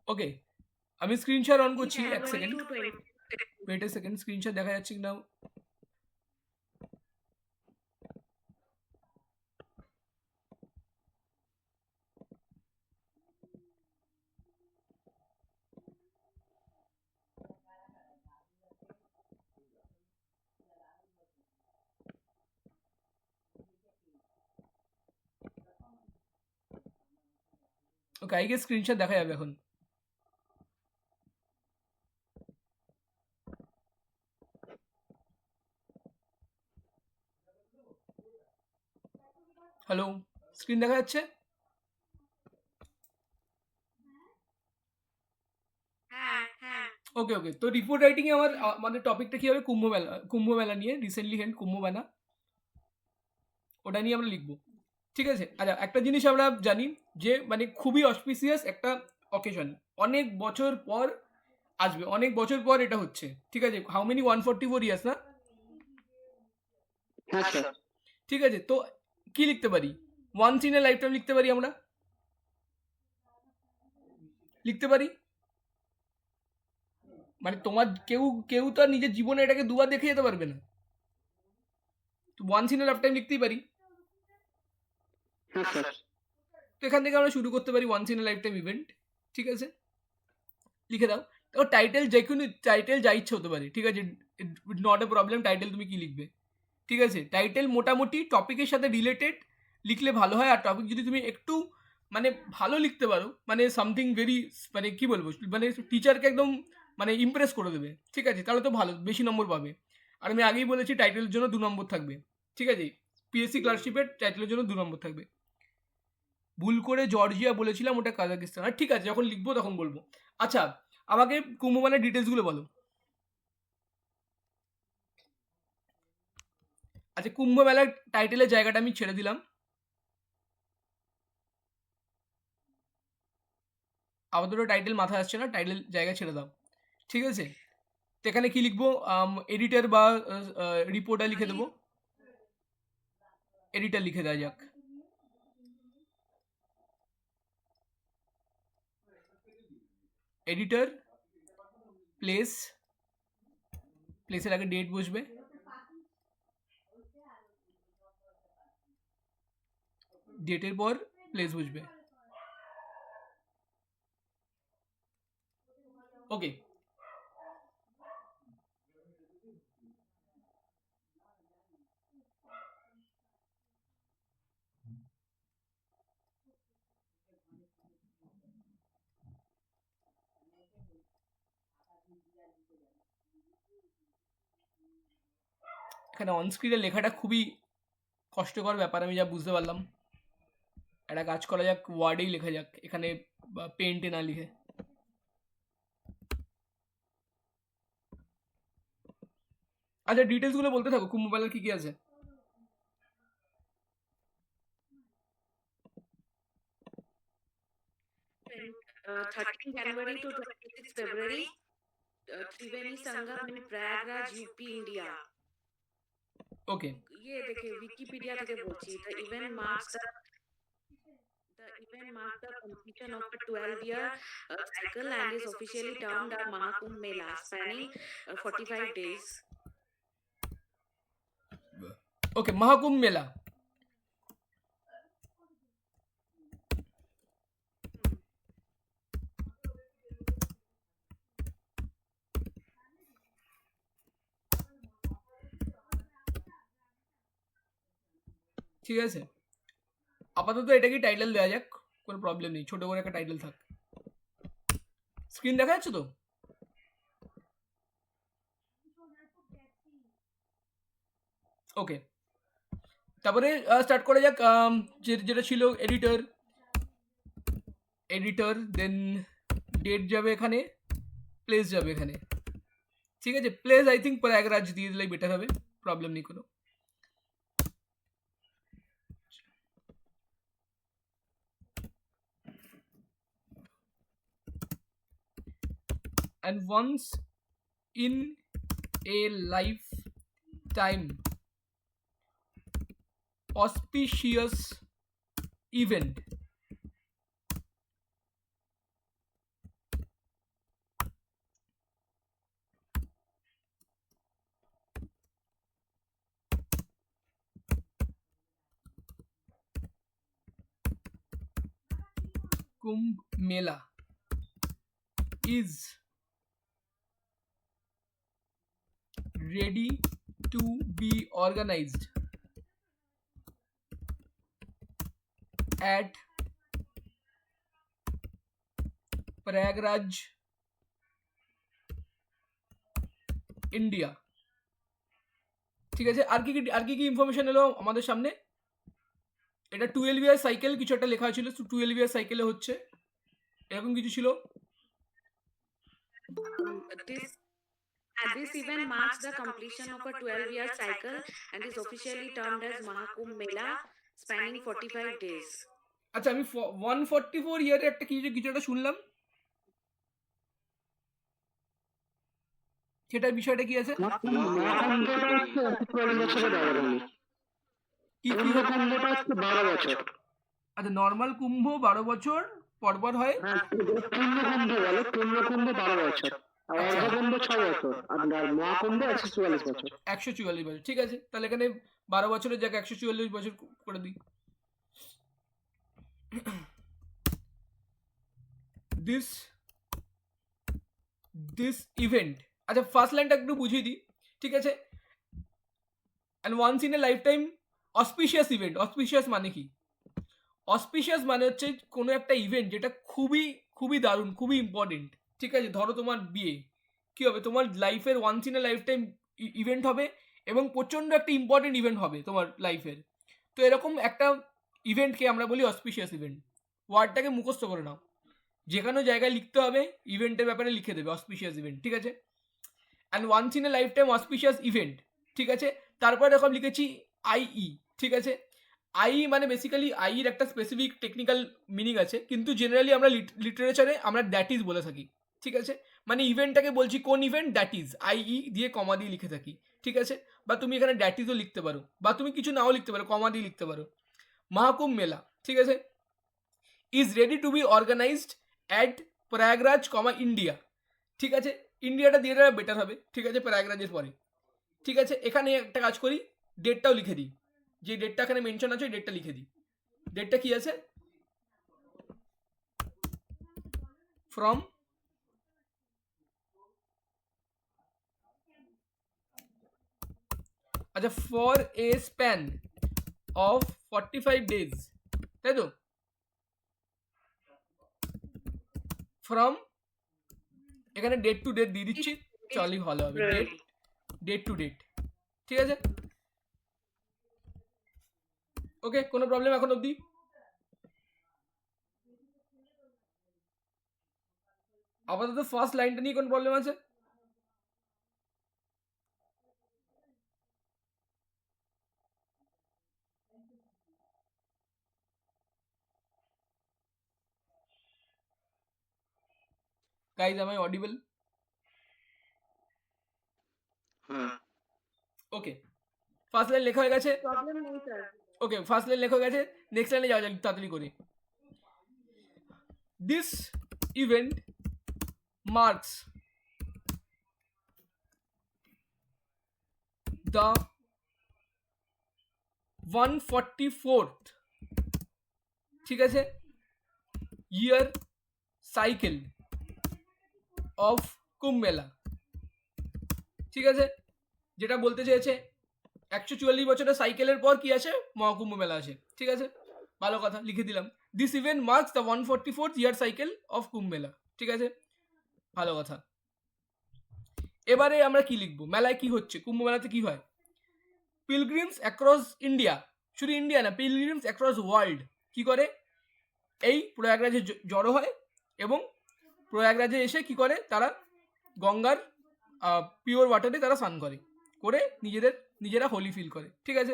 ওকে, আমি screenshot on করছি, এক January second, to 20. Wait a second, screenshot দেখা যাচ্ছে কিনা। ওকে, আই গেস স্ক্রিনশট দেখা যাবে এখন। হ্যালো, স্ক্রিন দেখা যাচ্ছে? হ্যাঁ। ওকে ওকে, তো রিপোর্ট রাইটিং এ আমার মানে টপিকটা কি হবে, কুম্ভ মেলা নিয়ে, রিসেন্টলি হেন্ড কুম্ভ মেলা, ওটা নিয়ে আমরা লিখবো। ঠিক আছে, আচ্ছা একটা জিনিস আমরা জানি যে মানে খুবই অসপিসিয়াস একটা অকেশন, অনেক বছর পর আসবে, অনেক বছর পর এটা হচ্ছে। ঠিক আছে, হাউ মেনি 144 ইয়ার্স না? হ্যাঁ স্যার। ঠিক আছে, তো কি লিখতে পারি? Once in a lifetime লিখতে পারি আমরা, লিখতে পারি। মানে তোমার কেউ কেউ তো আর নিজের জীবনে এটাকে দুবার দেখে যেতে পারবে না, তো once in a lifetime লিখতেই পারি। হ্যাঁ স্যার। তো এখান থেকে আমরা শুরু করতে পারি once in a lifetime event. ঠিক আছে, লিখে দাও। তো টাইটেল যে কোনো টাইটেল যা ইচ্ছে হতে পারে, ঠিক আছে, নট এ প্রবলেম। টাইটেল তুমি কি লিখবে? ঠিক আছে, টাইটেল মোটামুটি টপিকের সাথে রিলেটেড লিখলে ভালো হয়। আর টপিক যদি তুমি একটু মানে ভালো লিখতে পারো, মানে সামথিং ভেরি, মানে কি বলবো, মানে টিচারকে একদম মানে ইমপ্রেস করে দেবে, ঠিক আছে, তাহলে তো ভালো, বেশি নম্বর পাবে। আর আমি আগেই বলেছি টাইটেলের জন্য 2 নম্বর থাকবে। ঠিক আছে, পিএসসি ক্লার্কশিপের টাইটেলের জন্য 2 নম্বর থাকবে। ভুল করে জর্জিয়া বলেছিলাম, ওটা কাজাকিস্তান। আর ঠিক আছে, যখন লিখবো তখন বলবো। আচ্ছা, আমাকে কুম্ভমেলার ডিটেলসগুলো বলো। আচ্ছা, কুম্ভমেলার টাইটেলের জায়গাটা আমি ছেড়ে দিলাম, আপাতত টাইটেল মাথায় আসছে না, টাইটেল জায়গা ছেড়ে দাও। ঠিক আছে, তো এখানে কি লিখবো? এডিটর বা রিপোর্টার লিখে দেবো, এডিটর লিখে দেওয়া যাক। এডিটর প্লেস, প্লেসের আগে ডেট বসবে, ডেটের পর প্লেস বসবে। ওকে, এখানে অনস্ক্রিনে লেখাটা খুবই কষ্টকর ব্যাপার, আমি যা বুঝতে পারলাম। একটা কাজ করা যাক, ওয়ার্ডেই লেখা যাক এখানে, পেন্টে না লিখে। আচ্ছা, ডিটেলসগুলো বলতে থাকো, খুব মোবাইলের কি কি আছে। 13 January to 26 February, Triveni Sangam in Prayagraj, UP, India. Okay, ये देखिए विकिपीडिया থেকে বলছি। The event marks the completion of a 12-year cycle and is officially termed a Mahakumbh Mela, spanning 45 days. ওকে, মহাকুম্ভ মেলা। ঠিক আছে, আপাতত এটাকে টাইটেল দেওয়া যাক, কোনো প্রবলেম নেই, ছোট করে একটা টাইটেল থাক। স্ক্রিন দেখা যাচ্ছে তো? ওকে, তারপরে স্টার্ট করা যাক। যেটা ছিল এডিটর, এডিটর দেন ডেট যাবে এখানে, প্লেস যাবে এখানে। ঠিক আছে, প্লেস আই থিঙ্ক প্রয়াগরাজ দিয়ে দিলেই বেটার হবে, প্রবলেম নেই কোনো। And once in a lifetime auspicious event Kumbh Mela is ready to be organized at Prayagraj, India. ঠিক আছে, আর কি কি ইনফরমেশন এলো আমাদের সামনে? এটা 12 ইয়ার সাইকেল কিছু একটা লেখা ছিল, 12 ইয়ার সাইকেলে হচ্ছে এরকম কিছু ছিল। This event marks the completion of a 12-year cycle and is officially termed as Mahakumbh Mela, spanning 45 days. আচ্ছা, আমি 144 ইয়ারে একটা কিছু একটা শুনলাম, সেটার বিষয়টা কি আছে? মহাকুম্ভটা হচ্ছে 44 বছরের ব্যবধানে, কি কুম্ভটা হচ্ছে 12 বছর। আচ্ছা, নর্মাল কুম্ভ 12 বছর পরপর হয়, হ্যাঁ, পূর্ণকুম্ভ বলে, পূর্ণকুম্ভ 12 বছর, আর অর্ধকুম্ভ 6 বছর, আর মহাকুম্ভ 144 বছর। 144 বছর, ঠিক আছে। তাহলে এখানে 12 বছরের জায়গায় 144 বছর করে দিই। দিস ইভেন্ট, আচ্ছা ফার্স্ট লাইনটা একটু বুঝিয়ে দিই, ঠিক আছে। And once in a lifetime auspicious event. Auspicious মানে কি? অসপিশিয়াস মানে হচ্ছে কোনো একটা ইভেন্ট যেটা খুবই খুবই দারুণ, খুবই ইম্পর্টেন্ট, ঠিক আছে। ধরো তোমার বিয়ে, কি হবে? তোমার লাইফের once in a lifetime event হবে এবং প্রচণ্ড একটা ইম্পর্টেন্ট ইভেন্ট হবে তোমার লাইফের। তো এরকম একটা ইভেন্টকে আমরা বলি অসপিশিয়াস ইভেন্ট। ওয়ার্ডটাকে মুখস্থ করে নাও, যে কোনো জায়গায় লিখতে হবে, ইভেন্টের ব্যাপারে লিখে দেবে অসপিশিয়াস ইভেন্ট, ঠিক আছে। And once in a lifetime auspicious event, ঠিক আছে। তারপরে এরকম লিখেছি আইই, ঠিক আছে। আই মানে বেসিক্যালি আইয়ের একটা স্পেসিফিক টেকনিক্যাল মিনিং আছে, কিন্তু জেনারেলি আমরা লিটারেচারে আমরা দ্যাট ইজ বলে থাকি, ঠিক আছে। মানে ইভেন্টটাকে বলছি কোন ইভেন্ট, দ্যাট ইজ, আইই দিয়ে কমা দিয়ে লিখে থাকি, ঠিক আছে। বা তুমি এখানে দ্যাট ইজও লিখতে পারো, বা তুমি কিছু নাও লিখতে পারো, কমা দিয়ে লিখতে পারো। মহাকুম্ভ মেলা, ঠিক আছে, is ready to be organised at Prayagraj, India, ঠিক আছে। ইন্ডিয়াটা দিয়ে দেওয়া বেটার হবে, ঠিক আছে, প্রয়াগরাজের পরে, ঠিক আছে। এখানে একটা কাজ করি, ডেটটাও লিখে দিই, যে ডেটটা এখানে মেনশন আছে ওই ডেটটা লিখে দিই। ডেটটা কি আছে? ফ্রম আচ্ছা, for a span of 45 days, তাই তো। ফ্রম, এখানে ডেট টু ডেট দিয়ে দিচ্ছি, চলই ভালো হবে, ডেট টু ডেট, ঠিক আছে। ওকে, কোনো প্রবলেম এখন অবধি? আপাতত ফার্স্ট লাইনটা নিয়ে কোন প্রবলেম আছে? Guys, am I audible? হ্যাঁ, ওকে, ফার্স্ট লাইন লেখা হয়ে গেছে। Problem নেই স্যার। ওকে, ফার্স্ট লাইন লেখা হয়ে গেছে, নেক্সট লাইনে যাওয়া যাক তাড়াতাড়ি করে। This event marks the 144th, ঠিক আছে, ইয়ার সাইকেল অফ কুম্ভ মেলা, ঠিক আছে। যেটা বলতে চেয়েছে 144 বছরের সাইকেলের পর কি আছে? মহাকুম্ভ মেলা আছে, ঠিক আছে। ভালো কথা, লিখে দিলাম। This event marks the 144th year cycle of Kumbh Mela, ঠিক আছে, ভালো কথা। এবারে আমরা কি লিখবো? মেলায় কি হচ্ছে? কুম্ভ মেলাতে কি হয়? পিলগ্রিমস অ্যাক্রস ইন্ডিয়া, শুধু ইন্ডিয়া না, পিলগ্রিমস অ্যাক্রস ওয়ার্ল্ড কি করে? এই প্রয়াগরাজে জড়ো হয় এবং প্রয়াগরাজে এসে কি করে? তারা গঙ্গার পিওর ওয়াটারে তারা স্নান করে, করে নিজেরা হোলি ফিল করে, ঠিক আছে।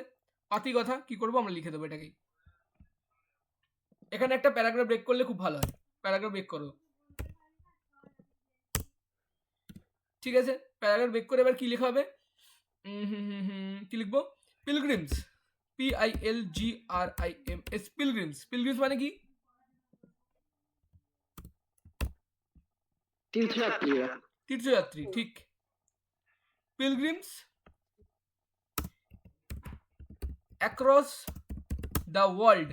পাতি কথা, কি করবো আমরা লিখে দেবো এটাকেই। এখানে একটা প্যারাগ্রাফ ব্রেক করলে খুব ভালো হয়, প্যারাগ্রাফ ব্রেক করো, ঠিক আছে। প্যারাগ্রাফ ব্রেক করে এবার কি লেখা হবে? কি লিখবো? Pilgrim's, PILGRIMS, Pilgrim's. পিলগ্রিমস মানে কি? তীর্থযাত্রী, ঠিক। Pilgrims across the world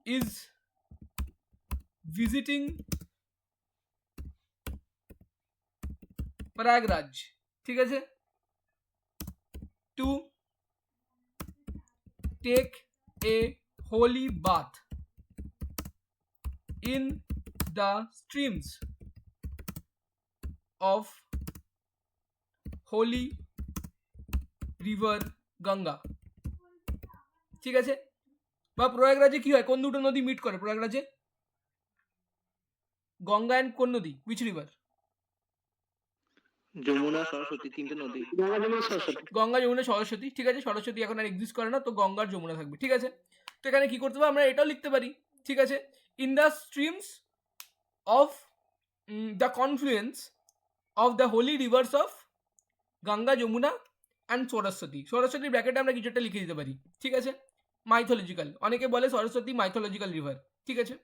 is visiting Prayagraj, ঠিক আছে, to take a holy bath in the streams of holy river Ganga, ঠিক আছে। বা প্রয়াগরাজে কি হয়, কোন দুটো নদী মিট করে প্রয়াগরাজে? গঙ্গা অ্যান্ড কোন নদী, উইচ রিভার? যমুনা সরস্বতী, তিনটে নদী। গঙ্গা যমুনা সরস্বতী। গঙ্গা যমুনা সরস্বতী, ঠিক আছে। সরস্বতী এখন আর এক্সিস্ট করে না, তো গঙ্গার যমুনা থাকবে, ঠিক আছে। তো এখানে কি করতে হবে, আমরা এটাও লিখতে পারি, ঠিক আছে, in the streams of the confluence of the holy rivers of Ganga, Yamuna and Saraswati. সরস্বতীর ব্র্যাকেটে আমরা কিছু একটা লিখে দিতে পারি, ঠিক আছে। মাইথোলজিক্যাল, অনেকে বলে সরস্বতী মাইথোলজিক্যাল রিভার, ঠিক আছে।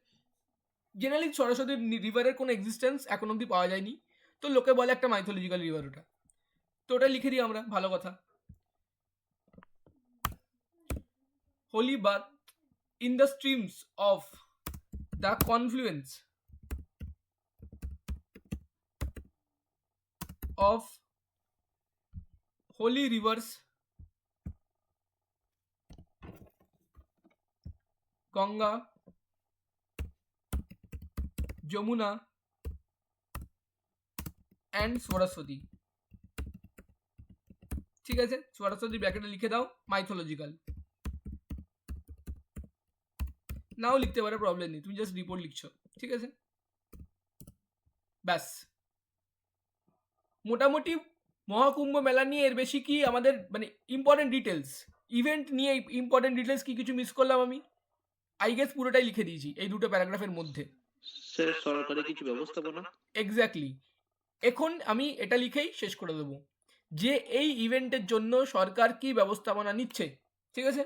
জেনারেলি সরস্বতীর রিভারের কোনো এক্সিস্টেন্স এখন অবধি পাওয়া যায়নি, তো লোকে বলে একটা মাইথোলজিক্যাল রিভার ওটা, তো ওটা লিখে দিই আমরা, ভালো কথা। Holy bath in the streams of the confluence of holy rivers Ganga, Yamuna and Saraswati, ঠিক আছে। সরস্বতী ব্র্যাকেটে লিখে দাও মাইথোলজিক্যাল, নাও লিখতে পারো, প্রবলেম নেই, তুমি জাস্ট রিপোর্ট লিখছো, ঠিক আছে। ব্যাস, মোটামুটি মহাকুম্ভ মেলা নিয়ে এর বেশি কি আমাদের মানে ইম্পর্টেন্ট ডিটেলস, ইভেন্ট নিয়ে ইম্পর্টেন্ট ডিটেলস কি কিছু মিস করলাম আমি? আই গেস পুরোটাই লিখে দিয়েছি এই দুটো প্যারাগ্রাফের মধ্যে। স্যার সরকারি কিছু ব্যবস্থাপনা? এক্স্যাক্টলি, এখন আমি এটা লিখেই শেষ করে দেবো যে এই ইভেন্টের জন্য সরকার কি ব্যবস্থাপনা নিচ্ছে, ঠিক আছে।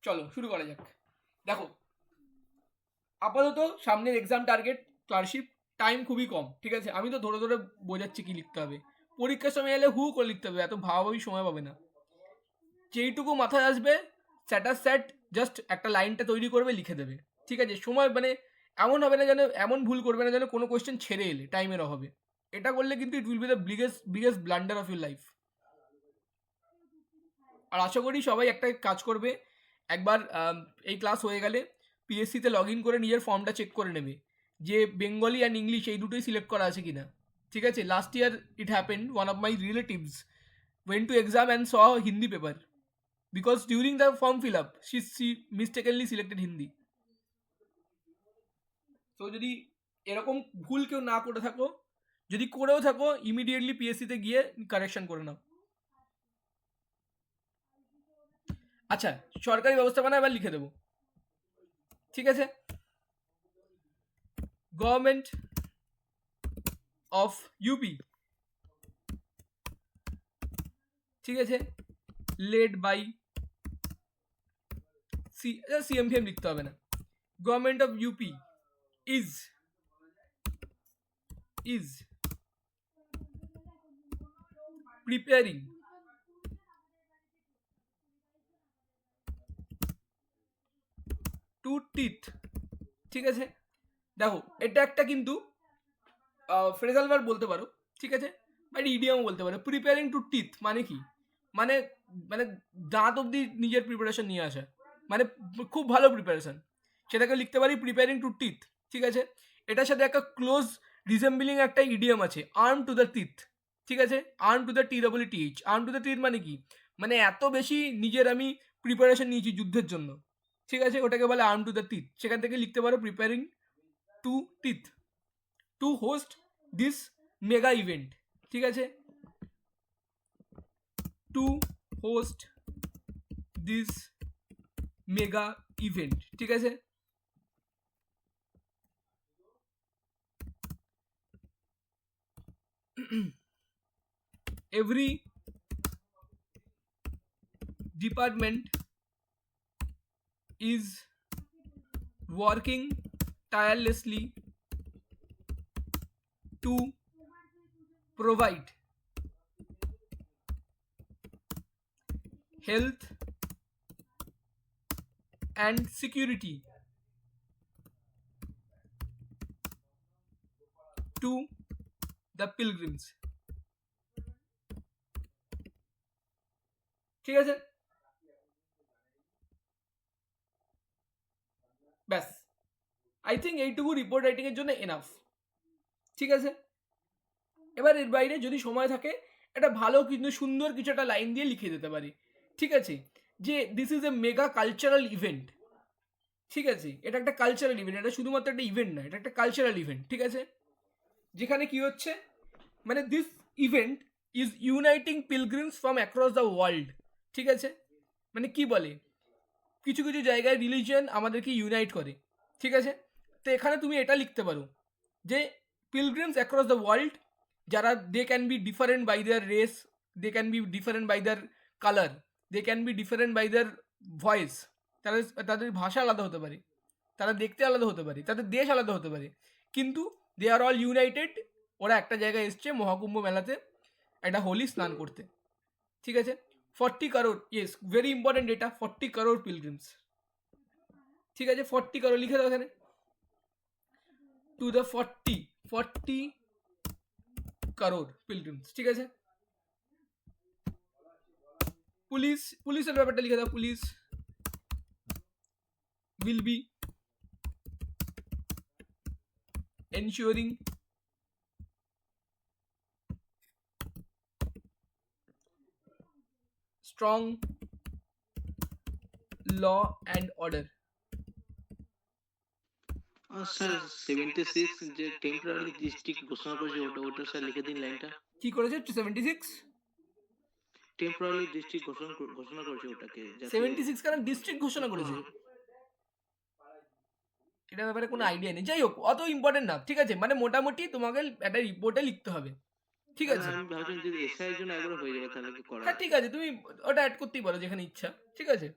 চলো শুরু করা যাক। দেখো, আপাতত সামনের এক্সাম টার্গেট ক্লার্কশিপ, টাইম খুবই কম, ঠিক আছে। আমি তো ধরে ধরে বোঝাচ্ছি কি লিখতে হবে, পরীক্ষার সময় এলে হু করে লিখতে হবে, এত ভাবাভাবি সময় পাবে না। যেইটুকু মাথায় আসবে স্যাট জাস্ট একটা লাইনটা তৈরি করবে, লিখে দেবে, ঠিক আছে। সময় মানে এমন হবে না যেন, এমন ভুল করবে না যেন কোনো কোয়েশ্চেন ছেড়ে এলে টাইমের অভাবে। এটা করলে কিন্তু it will be the biggest blunder of your life. আর আশা করি সবাই একটা কাজ করবে, একবার এই ক্লাস হয়ে গেলে পিএসসিতে লগ ইন করে নিজের ফর্মটা চেক করে নেবে যে বেঙ্গলি অ্যান্ড ইংলিশ এই দুটোই সিলেক্ট করা আছে কিনা, ঠিক আছে। Last year it happened, one of my relatives went to exam and saw Hindi paper because during the form fill up she mistakenly selected Hindi. তো যদি এরকম ভুল কেউ না করে থাকো, যদি করেও থাকো ইমিডিয়েটলি পিএসসিতে গিয়ে কারেকশন করে নাও। আচ্ছা, সরকারি ব্যবস্থাপনা এবার লিখে দেবো, ঠিক আছে। গভর্নমেন্ট অফ ইউপি, ঠিক আছে, লেড বাই সিএম লিখতে হবে না। Government of UP is preparing to teeth, ঠিক আছে। দেখো, এটা একটা কিন্তু ফ্রেজাল ভার্ব বলতে পারো, ঠিক আছে, বাট ইডিয়ামও বলতে পারো। প্রিপেয়ারিং টু টিথ মানে কি, মানে মানে দাঁত অবধি নিজের প্রিপারেশন নিয়ে আসা, মানে খুব ভালো প্রিপারেশন, সেটাকে লিখতে পারি প্রিপেয়ারিং টু টিথ, ঠিক আছে। এটার সাথে একটা ক্লোজ রিসেম্বলিং একটা ইডিয়াম আছে, আর্ম টু দ্য টিথ, ঠিক আছে। Arm to the TEETH, arm to the teeth মানে কি, মানে এত বেশি নিজের আমি প্রিপারেশন নিয়েছি যুদ্ধের জন্য, ঠিক আছে, ওটাকে বলে আর্ম টু দ্য টিথ। সেখান থেকে লিখতে পারো preparing two teeth two host this mega event, ঠিক আছে, two host this mega event, ঠিক আছে। every department is working tirelessly to provide health and security to the pilgrims. ঠিক আছে, ব্যাস আই থিঙ্ক এইটুকু রিপোর্ট রাইটিং এর জন্য এনাফ। ঠিক আছে, এবার এর বাইরে যদি সময় থাকে একটা ভালো কিন্তু সুন্দর কিছু একটা লাইন দিয়ে লিখে দিতে পারি। ঠিক আছে, যে this is a mega cultural event. ঠিক আছে, এটা একটা কালচারাল ইভেন্ট, এটা শুধুমাত্র একটা ইভেন্ট না, এটা একটা কালচারাল ইভেন্ট। ঠিক আছে, যেখানে কি হচ্ছে মানে this event is uniting pilgrims from across the world. ঠিক আছে, মানে কি বলে কিছু কিছু জায়গায় রিলিজিয়ন আমাদেরকে ইউনাইট করে। ঠিক আছে, তো এখানে তুমি এটা লিখতে পারো যে পিলগ্রিমস অ্যাক্রস দ্য ওয়ার্ল্ড, যারা they can be different by their race, they can be different by their colour, they can be different by their voice, তাদের তাদের ভাষা আলাদা হতে পারে, তারা দেখতে আলাদা হতে পারে, তাদের দেশ আলাদা হতে পারে, কিন্তু দে আর অল ইউনাইটেড। ওরা একটা জায়গায় এসছে মহাকুম্ভ মেলাতে একটা হোলি স্নান করতে। ঠিক আছে, 40 কারোর, ইয়েস ভেরি ইম্পর্টেন্ট এটা, 40 কারোর পিলগ্রিমস। ঠিক আছে, 40 কারোর লিখে দাও এখানে, টু দ্য 40 কারোর পিলগ্রিমস। ঠিক আছে, পুলিশের ব্যাপারটা লিখে দাও, police will be ensuring strong law and order. Sir 76 যে টেম্পোরারি ডিস্ট্রিক্ট ঘোষণা করেছে ওটা স্যার লিখে দিন লাইনটা। কি করেছে 76? টেম্পোরারি ডিস্ট্রিক্ট ঘোষণা করেছে ওটাকে, যাতে 76 কারণ ডিস্ট্রিক্ট ঘোষণা করেছে, এটা ব্যাপারে কোনো আইডিয়া নেই। যাই হোক, অত ইম্পর্টেন্ট না। ঠিক আছে, মানে মোটামুটি তোমাকে একটা রিপোর্টে লিখতে হবে। ঠিক আছে, আমি ভাবছিলাম যদি এসআই এর জন্য একবার হয়ে যাবে তাহলে কি করা। হ্যাঁ ঠিক আছে, তুমি ওটা অ্যাড করতেই পারো যেখানে ইচ্ছা। ঠিক আছে,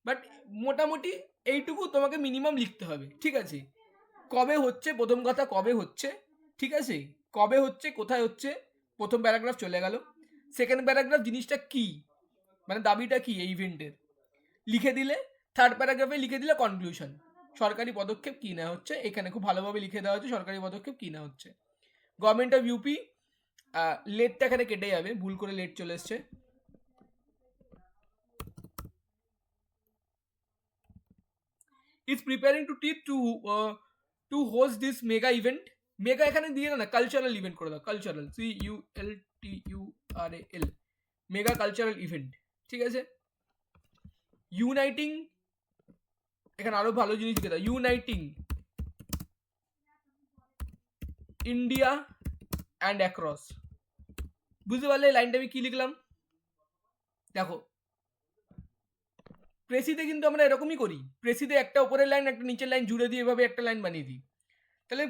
বাট মোটামুটি এইটুকু তোমাকে মিনিমাম লিখতে হবে। ঠিক আছে, কবে হচ্ছে, প্রথম কথা কবে হচ্ছে, ঠিক আছে, কবে হচ্ছে, কোথায় হচ্ছে, প্রথম প্যারাগ্রাফ চলে গেল। সেকেন্ড প্যারাগ্রাফ জিনিসটা কি, মানে দাবিটা কি এই ইভেন্টের, লিখে দিলে। থার্ড প্যারাগ্রাফে লিখে দিলে কনক্লুশন, সরকারি পদক্ষেপ কী নেওয়া হচ্ছে। এখানে খুব ভালোভাবে লিখে দেওয়া হচ্ছে সরকারি পদক্ষেপ কী নেওয়া হচ্ছে। গভর্নমেন্ট অফ ইউপি, লেটটা এখানে কেটে যাবে, ভুল করে লেট চলে এসছে। is preparing to teach to host this mega event. Mega এখানে দিয়ে না, কালচারাল ইভেন্ট করে দাও, cultural, CULTURAL, mega cultural event. ঠিক আছে, ইউনাইটিং, এখানে আরো ভালো জিনিস লিখে দাও, ইউনাইটিং ইন্ডিয়া অ্যান্ড অ্যাক্রস। বুঝতে পারলে এই লাইনটা আমি কি লিখলাম? দেখো, প্রেসিতে কিন্তু আমরা এরকমই করি, প্রেসিতে একটা উপরের লাইন একটা নিচের লাইন জুড়ে দিয়ে এভাবে একটা লাইন বানিয়ে দিই। তাহলে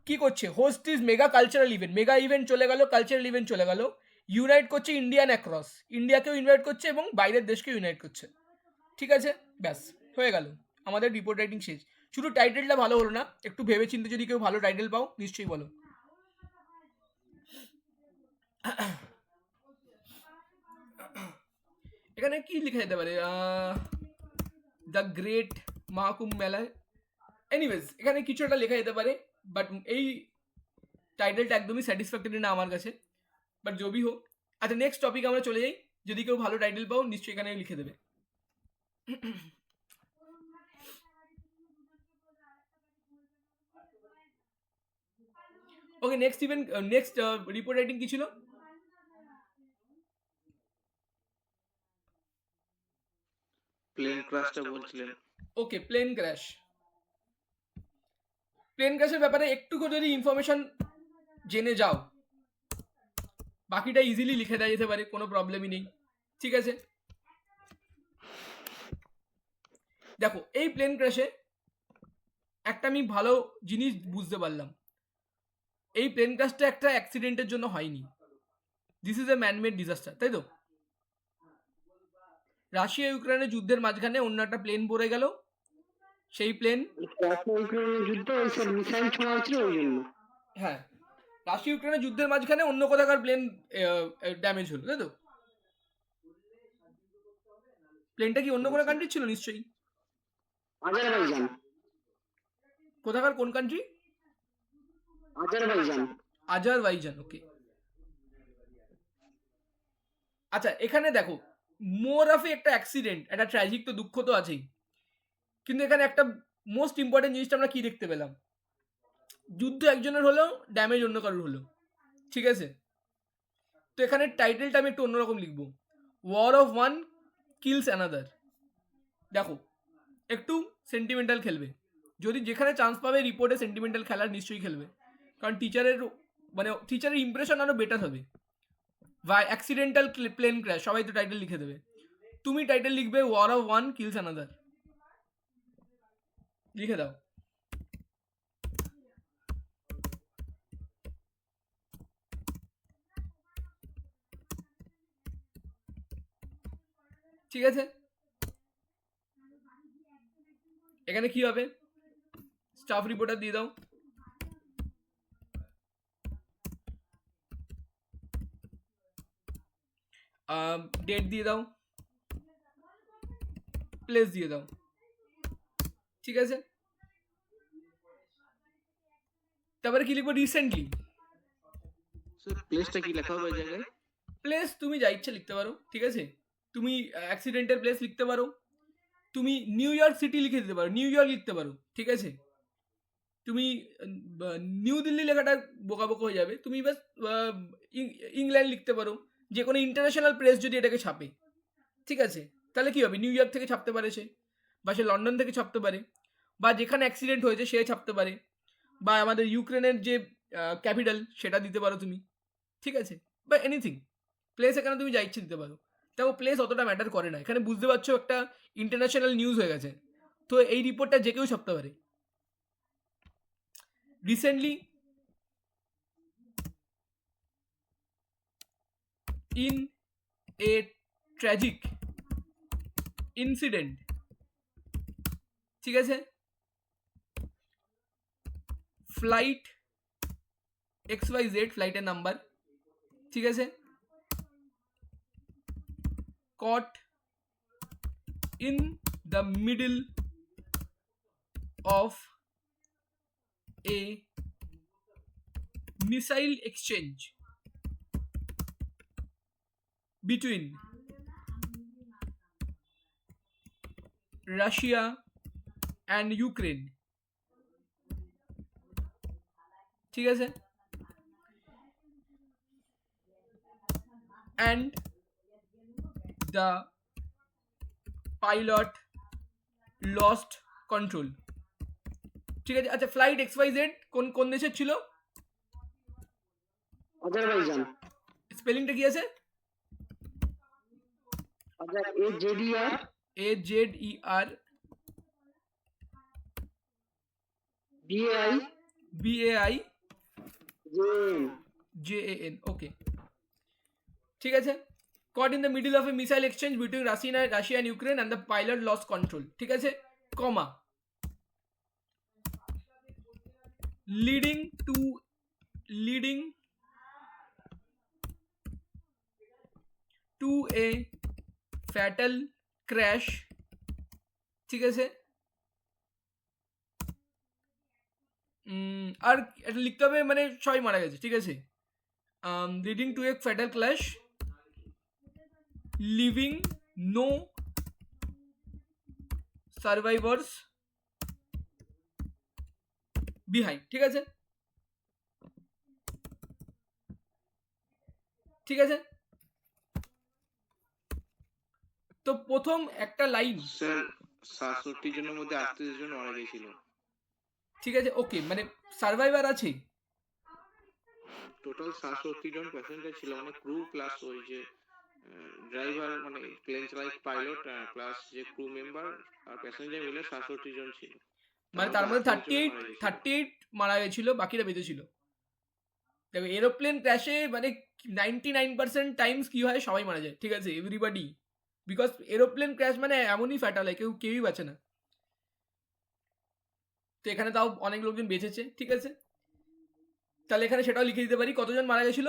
কি করছে, host is mega cultural event, mega event চলে গেল, কালচারাল ইভেন্ট চলে গেল, ইউনাইট করছে ইন্ডিয়ান অ্যাক্রস, ইন্ডিয়াকেও ইনভাইট করছে এবং বাইরের দেশকেও ইউনাইট করছে। ঠিক আছে, ব্যাস হয়ে গেল, আমাদের রিপোর্ট রাইটিং শেষ। শুধু টাইটেলটা ভালো হলো না, একটু ভেবে চিন্তে যদি কেউ ভালো টাইটেল পাও নিশ্চয়ই বলো। এখানে কি লেখা যেতে পারে, দ্য গ্রেট মহাকুম্ভ মেলা, এনিওয়েজ এখানে কিছু একটা লেখা যেতে পারে, বাট এই টাইটেলটা একদমই স্যাটিসফ্যাক্টরি না আমার কাছে, বাট জবি হোক। আচ্ছা, নেক্সট টপিক আমরা চলে যাই, যদি কেউ ভালো টাইটেল পাও নিশ্চয়ই এখানে লিখে দেবে। Okay, next event, next report writing কি ছিল? প্লেন ক্রাশটা বলছিলেন। Okay, plane crash. প্লেন ক্র্যাশের ব্যাপারে একটুকু যদি ইনফরমেশন জেনে যাও, বাকিটা ইজিলি লিখে দেওয়া যেতে পারে, কোনো প্রবলেমই নেই। ঠিক আছে, দেখো এই প্লেন ক্র্যাশে একটা আমি ভালো জিনিস বুঝতে পারলাম, এই প্লেন ক্র্যাশটা একটা অ্যাক্সিডেন্টের জন্য হয়নি, this is a man-made disaster, তাই তো? রাশিয়া ইউক্রেনের যুদ্ধের মাঝখানে অন্য একটা প্লেন পড়ে গেল, সেই প্লেন, যুদ্ধ মিসাইল ছোঁয়া হয়েছিল ওই জন্য। হ্যাঁ, রাশিয়া ইউক্রেনের যুদ্ধের মাঝখানে অন্য কোথাকার প্লেন ড্যামেজ হলো, তাই তো? প্লেনটা কি অন্য কোনো কান্ট্রি ছিল? নিশ্চয়ই। আজারবাইজান। কোথাকার, কোন কান্ট্রি? আজারবাইজান। আজারবাইজান, ওকে। আচ্ছা, এখানে দেখো মোর অফ একটা অ্যাক্সিডেন্ট, একটা ট্র্যাজিক, তো দুঃখ তো আছেই, কিন্তু এখানে একটা মোস্ট ইম্পর্টেন্ট জিনিসটা আমরা কি দেখতে পেলাম, যুদ্ধ একজনের হলো, ড্যামেজ অন্য কারোর হলো, ঠিক আছে। তো এখানে টাইটেলটা আমি একটু অন্যরকম লিখবো, war of one kills another. দেখো একটু সেন্টিমেন্টাল খেলবে, যদি যেখানে চান্স পাবে রিপোর্টে সেন্টিমেন্টাল খেলার নিশ্চয়ই খেলবে, কারণ টিচারের ইমপ্রেশন আরও বেটার হবে। বা অ্যাক্সিডেন্টাল প্লেন ক্র্যাশ, সবাই তো টাইটেল লিখে দেবে, তুমি টাইটেল লিখবে war of one kills another, লিখে দাও। ঠিক আছে, এখানে কি হবে, স্টাফ রিপোর্টার দিয়ে দাও, ডেট দিয়ে দাও, প্লেস দিয়ে দাও, ঠিক আছে। তারপরে কি লিখবো, রিসেন্টলি। স্যার প্লেসটা কি লেখা হবে এই জায়গায়? প্লেস তুমি যা ইচ্ছে লিখতে পারো, ঠিক আছে। তুমি অ্যাক্সিডেন্টের প্লেস লিখতে পারো, তুমি নিউ ইয়র্ক সিটি লিখে দিতে পারো, নিউ ইয়র্ক লিখতে পারো, ঠিক আছে। তুমি নিউ দিল্লি লেখাটা বোকা বোকা হয়ে যাবে, তুমি বাস ইংল্যান্ড লিখতে পারো, যে কোনো ইন্টারন্যাশনাল প্রেস যদি এটাকে ছাপে, ঠিক আছে, তাহলে কি হবে, নিউ ইয়র্ক থেকে ছাপতে পারে সে, বা সে লন্ডন থেকে ছাপতে পারে, বা যেখানে অ্যাক্সিডেন্ট হয়েছে সে ছাপতে পারে, বা আমাদের ইউক্রেনের যে ক্যাপিটাল সেটা দিতে পারো তুমি, ঠিক আছে, বা এনিথিং। প্লেস এখানে তুমি যা ইচ্ছে দিতে পারো, তাও প্লেস অতটা ম্যাটার করে না, এখানে বুঝতে পারছো একটা ইন্টারন্যাশনাল নিউজ হয়ে গেছে, তো এই রিপোর্টটা যে কেউ ছাপতে পারে। Recently in a tragic incident, ঠিক আছে, ফ্লাইট XYZ, ফ্লাইটের নাম্বার, ঠিক আছে, caught in the middle of a missile exchange between Russia and Ukraine, ঠিক আছে, and the pilot lost control, ঠিক আছে। আচ্ছা, ফ্লাইট XYZ কোন কোন দেশের ছিল, আজারবাইজান। স্পেলিংটা কি আছে, AZER AZER BAI BAI JAN। JAN, ওকে, ঠিক আছে। caught in the middle of a missile exchange between Russia and Ukraine and the pilot lost control, ঠিক আছে, কমা, leading to a fatal crash, ঠিক আছে। আর এটা লিখতে হবে মানে সবাই মারা গেছে, ঠিক আছে, leading to a fatal clash, living no survivors behind, ঠিক আছে, ঠিক আছে। তো প্রথম একটা লাইন, স্যার 67 জনের মধ্যে 38 জন মারা গিয়েছিল। ঠিক আছে, ওকে, মানে সার্ভাইভার আছে, টোটাল 67 জন প্যাসেঞ্জার ছিল, মানে ক্রু প্লাস ওই যে ড্রাইভার, মানে প্লেন চালাই পাইলট প্লাস যে ক্রু মেম্বার আর প্যাসেঞ্জার মিলে 67 জন ছিল। মানে তার মধ্যে 38 মারা গেছিল, বাকিরা বেঁচে ছিল। দেখো এরোপ্লেন ক্র্যাশে মানে 99% টাইমস কি হয়, সবাই মারা যায়, ঠিক আছে, এভরিবাডি, বিকজ এরোপ্লেন ক্র্যাশ মানে এমনই ফ্যাটাল হয়, কেউই বাঁচে না। তো এখানে তাও অনেক লোকজন বেঁচেছে, ঠিক আছে, তাহলে এখানে সেটাও লিখে দিতে পারি, কতজন মারা গেছিল,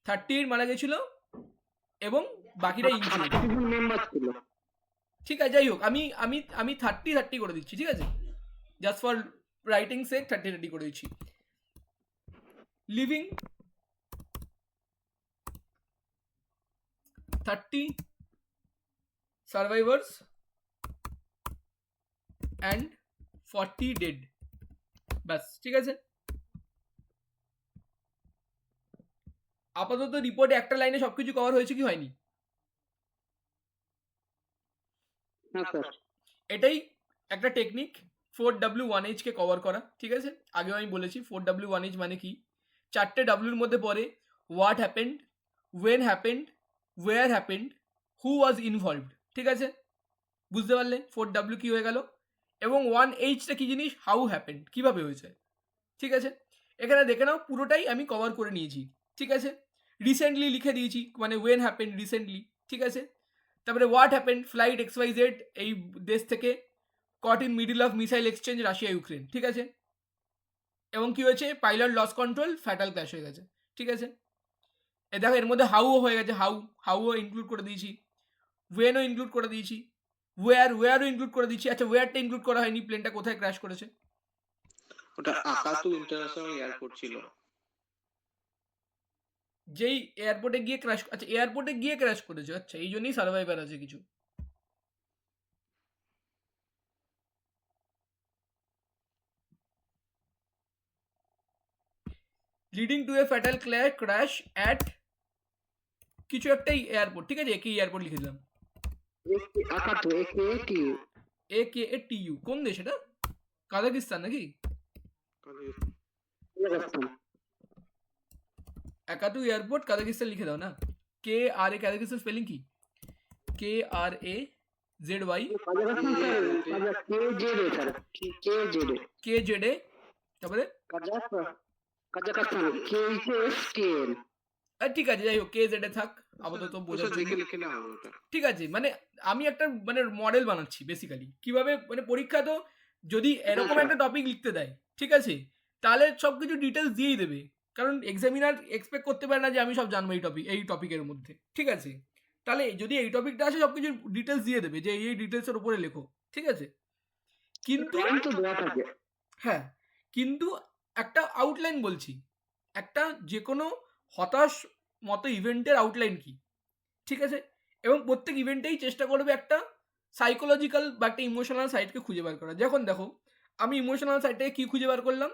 38 মারা গেছিল, এবং বাকিরা ইনজুর্ড, মেম্বার ছিল। ঠিক আছে, যাই হোক, আমি আমি আমি 30 করে দিচ্ছি, ঠিক আছে, জাস্ট ফর রাইটিং সেক 30 করে দিচ্ছি। লিভিং 30 সার্ভাইভার্স অ্যান্ড 40 ডেড, ব্যাস, ঠিক আছে। আপাতত রিপোর্টে একটা লাইনে সবকিছু কভার হয়েছে কি হয়নি? হ্যাঁ স্যার। এটাই একটা টেকনিক 4W1H কে কভার করা, ঠিক আছে। আগেও আমি বলেছি 4W1H মানে কি, 4টে ডাব্লিউর মধ্যে পড়ে what happened, when happened, war happened, who was involved, ঠিক আছে, বুঝতে পারলে 4W কি হয়ে গেল। এবং 1Hটা কি জিনিস, হাউ হ্যাপেন্ড, কিভাবে হয়েছে, ঠিক আছে। এখানে দেখে নাও পুরোটাই আমি কভার করে নিয়েছি, ঠিক আছে। রিসেন্টলি লিখে দিয়েছি, মানে ওয়েন হ্যাপেন্ড রিসেন্টলি, ঠিক আছে। তারপরে হোয়াট হ্যাপেন্ড, ফ্লাইট XYZ এই দেশ থেকে caught in middle of missile exchange Russia Ukraine, ঠিক আছে। এবং কি হয়েছে, pilot loss control, fatal crash হয়ে গেছে, ঠিক আছে। এ দেখো এর মধ্যে হাউও হয়ে গেছে, হাউও ইনক্লুড করে দিয়েছি, ওয়েনও ইনক্লুড করে দিয়েছি, ওয়ারও ইনক্লুড করে দিয়েছি। আচ্ছা, ওয়ারটা ইনক্লুড করা হয়নি, প্লেনটা কোথায় ক্র্যাশ করেছে? ওটা আকাতু ইন্টারন্যাশনাল এয়ারপোর্ট ছিল। যেই এয়ারপোর্টে গিয়ে ক্র্যাশ, আচ্ছা এয়ারপোর্টে গিয়ে ক্র্যাশ করেছে, আচ্ছা এই জন্যই সার্ভাইভার আছে কিছু। Leading to a fatal crash at কিছু একটাই এয়ারপোর্ট, ঠিক আছে, একই এয়ারপোর্ট লিখে দিলাম, আকাতু AKATU। AKATU। কোন দেশ এটা? কাজাকিস্তান নাকি? কাজাখস্তান। একাতু এয়ারপোর্ট কাজাকিস্তান লিখে দাও না। KRA কাজাকিস্তান স্পেলিং কি? KRAZY Kazakhstan sir, KZA sir, KZA। KZA, তারপরে কাজাখস্তান KZSKN। ঠিক আছে, যাই হোক KZA থাক আপাতত বোঝার ওটা জন্য। দেখে লিখে নেওয়া হবে ওটা। ঠিক আছে, মানে আমি একটা মানে মডেল বানাচ্ছি বেসিক্যালি, কিভাবে মানে পরীক্ষা তো যদি এরকম একটা টপিক লিখতে দেয়, ঠিক আছে, তাহলে সব কিছু ডিটেলস দিয়েই দেবে, কারণ এক্সামিনার এক্সপেক্ট করতে পারে না যে আমি সব জানবো এই টপিকের মধ্যে, ঠিক আছে। তাহলে যদি এই টপিকটা আসে সব কিছু ডিটেলস দিয়ে দেবে যে এই ডিটেলসের উপরে লেখো, ঠিক আছে। কিন্তু পয়েন্ট তো দেওয়া থাকে। হ্যাঁ, কিন্তু একটা আউটলাইন বলছি, একটা যে কোনো হতাশ মতো ইভেন্টের আউটলাইন কি, ঠিক আছে। এবং প্রত্যেক ইভেন্টেই চেষ্টা করবে একটা সাইকোলজিক্যাল বা একটা ইমোশনাল সাইডকে খুঁজে বার করা। যখন দেখো আমি ইমোশনাল সাইডটাকে কি খুঁজে বার করলাম,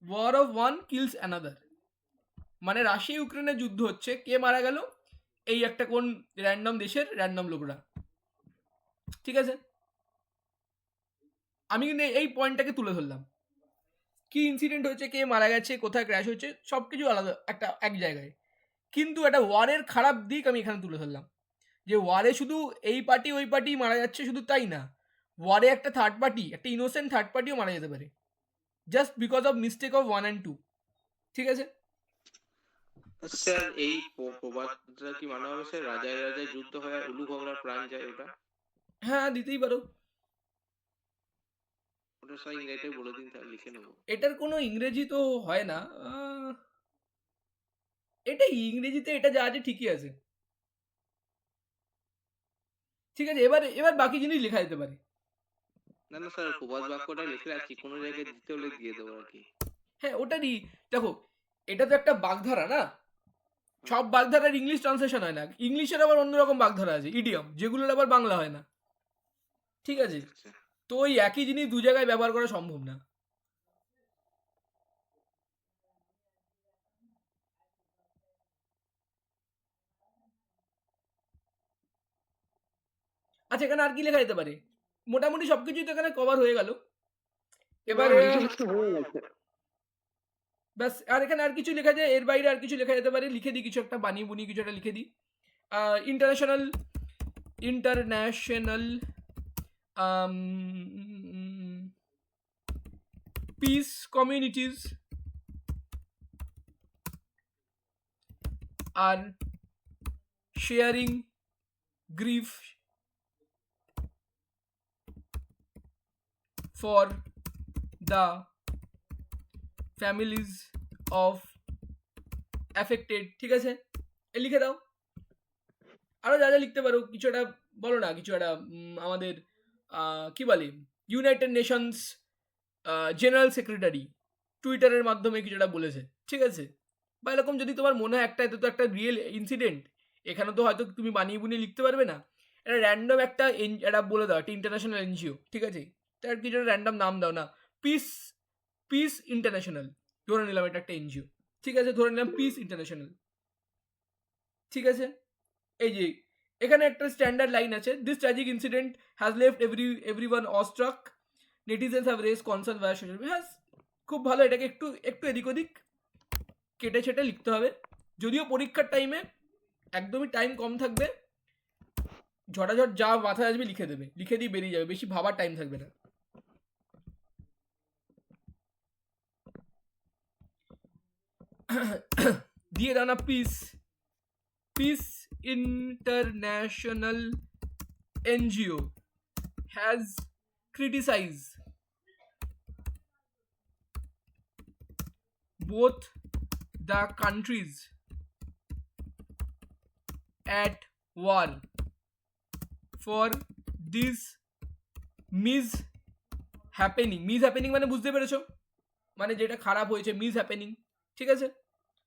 war of one kills another, মানে রাশিয়া ইউক্রেনের যুদ্ধ হচ্ছে, কে মারা গেল, এই একটা কোন র্যান্ডম দেশের র্যান্ডম লোকরা, ঠিক আছে। আমি কিন্তু এই পয়েন্টটাকে তুলে ধরলাম, কি ইনসিডেন্ট হয়েছে, কে মারা গেছে, কোথায় ক্র্যাশ হয়েছে, সব কিছু আলাদা একটা এক জায়গায়। কিন্তু একটা ওয়ারের খারাপ দিক আমি এখানে তুলে ধরলাম, যে ওয়ারে শুধু এই পার্টি ওই পার্টি মারা যাচ্ছে শুধু তাই না, ওয়ারে একটা থার্ড পার্টি, একটা ইনোসেন্ট থার্ড পার্টিও মারা যেতে পারে, just because of mistake of 1 and 2, ঠিক আছে। স্যার এই প্রবাদটা কি মানা হবে স্যার, রাজায় রাজায় যুদ্ধ হয় আর উলু ঘোগরার প্রাণ যায়, ওটা হ্যাঁ দিতেই পারো, ওটা স্যার ইংরেজিতে বলে দিন, তাহলে লিখে নেবো। এটার কোনো ইংরেজি তো হয় না, এটা ইংরেজিতে এটা যা আছে ঠিকই আছে, ঠিক আছে। এবার এবার বাকি জিনিস লেখা যেতে পারে। না না স্যার, প্রবাদ বাক্যটা লিখে রাখছি, কোনো জায়গায় দিতে হলে দিয়ে দেবো আর কি। হ্যাঁ ওটারই, দেখো এটা তো একটা বাগধারা না, সব বাগধারার ইংলিশ ট্রান্সলেশন হয় না, ইংলিশের আবার অন্যরকম বাগধারা আছে, ইডিয়ম, যেগুলোর আবার বাংলা হয় না, ঠিক আছে। আচ্ছা তো ওই একই জিনিস দু জায়গায় ব্যবহার করা সম্ভব না। আচ্ছা এখানে আর কি লেখা যেতে পারে, মোটামুটি সবকিছুই তো এখানে কভার হয়ে গেল। এবারে ডিটেলস তো হয়ে গেছে। ব্যাস, আর এখানে আর কিছু লেখা যায়, এর বাইরে আর কিছু লেখা যেতে পারে, লিখে দিই কিছু একটা, বানিয়ে বুনিয়ে কিছু একটা লিখে দিই। ইন্টারন্যাশনাল পিস কমিউনিটিজ আর sharing grief for the families of affected, ঠিক আছে, এ লিখে দাও। আরো যা যা লিখতে পারো, কিছু একটা বলো না কিছু একটা আমাদের কি বলে ইউনাইটেড নেশনস জেনারেল সেক্রেটারি টুইটারের মাধ্যমে কিছু একটা বলেছে, ঠিক আছে? বা এরকম যদি তোমার মনে হয় এটা তো একটা রিয়েল ইনসিডেন্ট, এখানে তো হয়তো তুমি বানিয়ে বুনিয়ে লিখতে পারবে না, এটা র্যান্ডম একটা এটা বলে দাও, একটা ইন্টারন্যাশনাল এনজিও, ঠিক আছে? তার কিছু একটা র্যান্ডম নাম দাও না, পিস পিস ইন্টারন্যাশনাল, ধরে নিলাম এটা একটা এনজিও, ঠিক আছে? ধরে নিলাম পিস ইন্টারন্যাশনাল, ঠিক আছে? এই যে এখানে একটা স্ট্যান্ডার্ড লাইন আছে, this tragic incident has left everyone awestruck, netizens have raise concern via social media. খুব ভালো, এটাকে একটু একটু এদিক ওদিক কেটে ছেটে লিখতে হবে, যদিও পরীক্ষার টাইমে একদমই টাইম কম থাকবে, ঝটাঝট যা মাথায় আসবে লিখে দেবে, লিখে দিয়ে বেরিয়ে যাবে, বেশি ভাবার টাইম থাকবে না। দিয়ে দাও না piece international NGO has criticized both the countries at war for this mishappening মানে বুঝতে পেরেছো, মানে যেটা খারাপ হয়েছে mishappening, ঠিক আছে?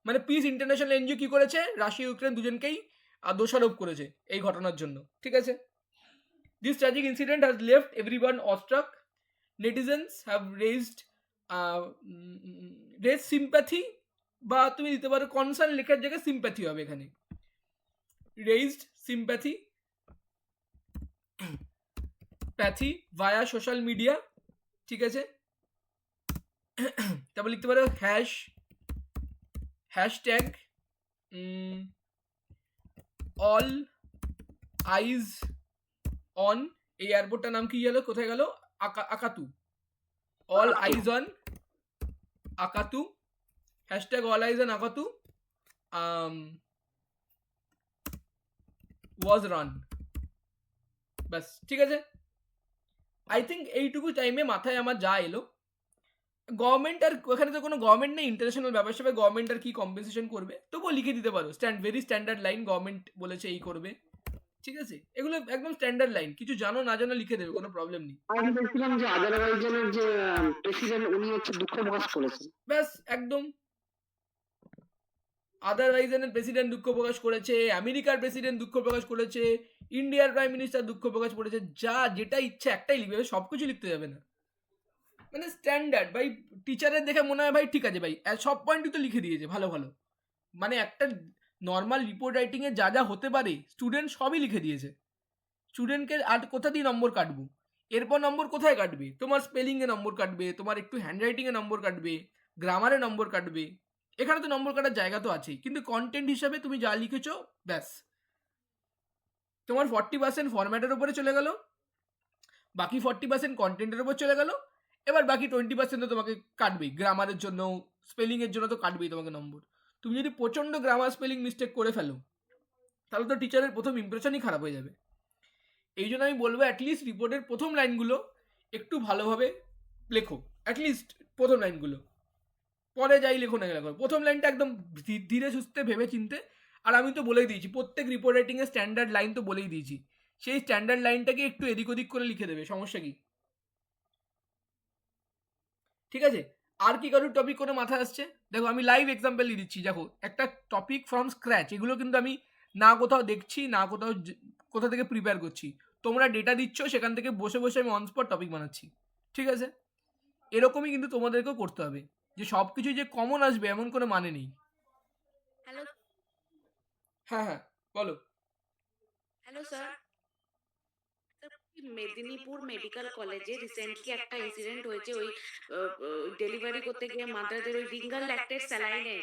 মানে পিস ইন্টারন্যাশনাল এনজিও কি করেছে, রাশিয়া ইউক্রেন দুজনকেই দোষারোপ করেছে এই ঘটনার জন্য, ঠিক আছে? This tragic incident has left everyone awestruck. Netizens have raised sympathy, বা তুমি দিতে পারো কনসার্ন লেখার জায়গায় সিম্প্যাথি হবে এখানে, raised sympathy via social media, ঠিক আছে? তারপর লিখতে পারো হ্যাশট্যাগ all eyes on, এই এয়ারপোর্টটার নাম কি গেল, কোথায় গেল, আকাতু, অল আইজ অন আকাতু, হ্যাশট্যাগ অল আইজ অন আকাতু ওয়াজ রান, ব্যাস, ঠিক আছে? আই থিঙ্ক এইটুকু টাইমে মাথায় আমার যা এলো, গভর্নমেন্ট আর ওখানে তো কোনো গভর্নমেন্ট নেই, ইন্টারন্যাশনাল ব্যাপার স্যাপার, গভর্নমেন্ট আর কি কম্পেনসেশন করবে, তবুও লিখে দিতে পারো ভেরি স্ট্যান্ডার্ড লাইন, গভর্নমেন্ট বলেছে এই করবে, ঠিক আছে? এগুলো একদম স্ট্যান্ডার্ড লাইন, কিছু জানো না জানো লিখে দেবে, কোনো প্রবলেম নেই। আমি দেখছিলাম যে আজারবাইজানের যে প্রেসিডেন্ট উনি হচ্ছে দুঃখ প্রকাশ করেছেন। ব্যাস একদম, আজারবাইজানের প্রেসিডেন্ট দুঃখ প্রকাশ করেছে, আমেরিকার প্রেসিডেন্ট দুঃখ প্রকাশ করেছে, ইন্ডিয়ার প্রাইম মিনিস্টার দুঃখ প্রকাশ করেছে, যা যেটা ইচ্ছা একটাই লিখবে, সব কিছু লিখতে যাবে না, মানে স্ট্যান্ডার্ড ভাই, টিচারের দেখে মনে হয় ভাই ঠিক আছে ভাই সব পয়েন্টই তো লিখে দিয়েছে ভালো ভালো, মানে একটা নর্মাল রিপোর্ট রাইটিংয়ে যা যা হতে পারে স্টুডেন্ট সবই লিখে দিয়েছে। স্টুডেন্টকে আর কোথা দিয়ে নম্বর কাটবো, এরপর নম্বর কোথায় কাটবে, তোমার স্পেলিংয়ে নম্বর কাটবে, তোমার একটু হ্যান্ডরাইটিংয়ে নম্বর কাটবে, গ্রামারে নম্বর কাটবে, এখানে তো নম্বর কাটার জায়গা তো আছেই, কিন্তু কন্টেন্ট হিসাবে তুমি যা লিখেছো ব্যাস, তোমার 40% ফরম্যাটের উপরে চলে গেল, বাকি 40% কন্টেন্টের উপর চলে গেল, এবার বাকি 20% তো তোমাকে কাটবেই, গ্রামারের জন্য স্পেলিংয়ের জন্য তো কাটবেই তোমাকে নম্বর। তুমি যদি প্রচণ্ড গ্রামার স্পেলিং মিস্টেক করে ফেলো তাহলে তো টিচারের প্রথম ইমপ্রেশনই খারাপ হয়ে যাবে। এই জন্য আমি বলবো অ্যাটলিস্ট রিপোর্টের প্রথম লাইনগুলো একটু ভালোভাবে লেখো, অ্যাটলিস্ট প্রথম লাইনগুলো, পরে যাই লেখো না লেখো, প্রথম লাইনটা একদম ধীরে সুস্থে ভেবে চিনতে। আর আমি তো বলেই দিয়েছি প্রত্যেক রিপোর্ট রাইটিংয়ের স্ট্যান্ডার্ড লাইন তো বলেই দিয়েছি, সেই স্ট্যান্ডার্ড লাইনটাকে একটু এদিক ওদিক করে লিখে দেবে, সমস্যা কি? ঠিক আছে? আর কি কারোর টপিক করে মাথায় আসছে? দেখো আমি লাইভ এক্সাম্পল দিয়ে দিচ্ছি, দেখো একটা টপিক ফ্রম স্ক্র্যাচ, এগুলো কিন্তু আমি না কোথাও দেখছি না কোথাও কোথা থেকে প্রিপেয়ার করছি, তোমরা ডেটা দিচ্ছ সেখান থেকে বসে বসে আমি অন স্পট টপিক বানাচ্ছি, ঠিক আছে? এরকমই কিন্তু তোমাদেরকেও করতে হবে, যে সব কিছু যে কমন আসবে এমন কোনো মানে নেই। হ্যালো হ্যাঁ হ্যাঁ বলো। হ্যালো স্যার, মেদিনীপুর মেডিকেল কলেজে রিসেন্টলি একটা ইনসিডেন্ট হয়েছে, ওই ডেলিভারি করতে গিয়ে মাদারদের ওই রিঙ্গাল ল্যাক্টেট স্যালাইনে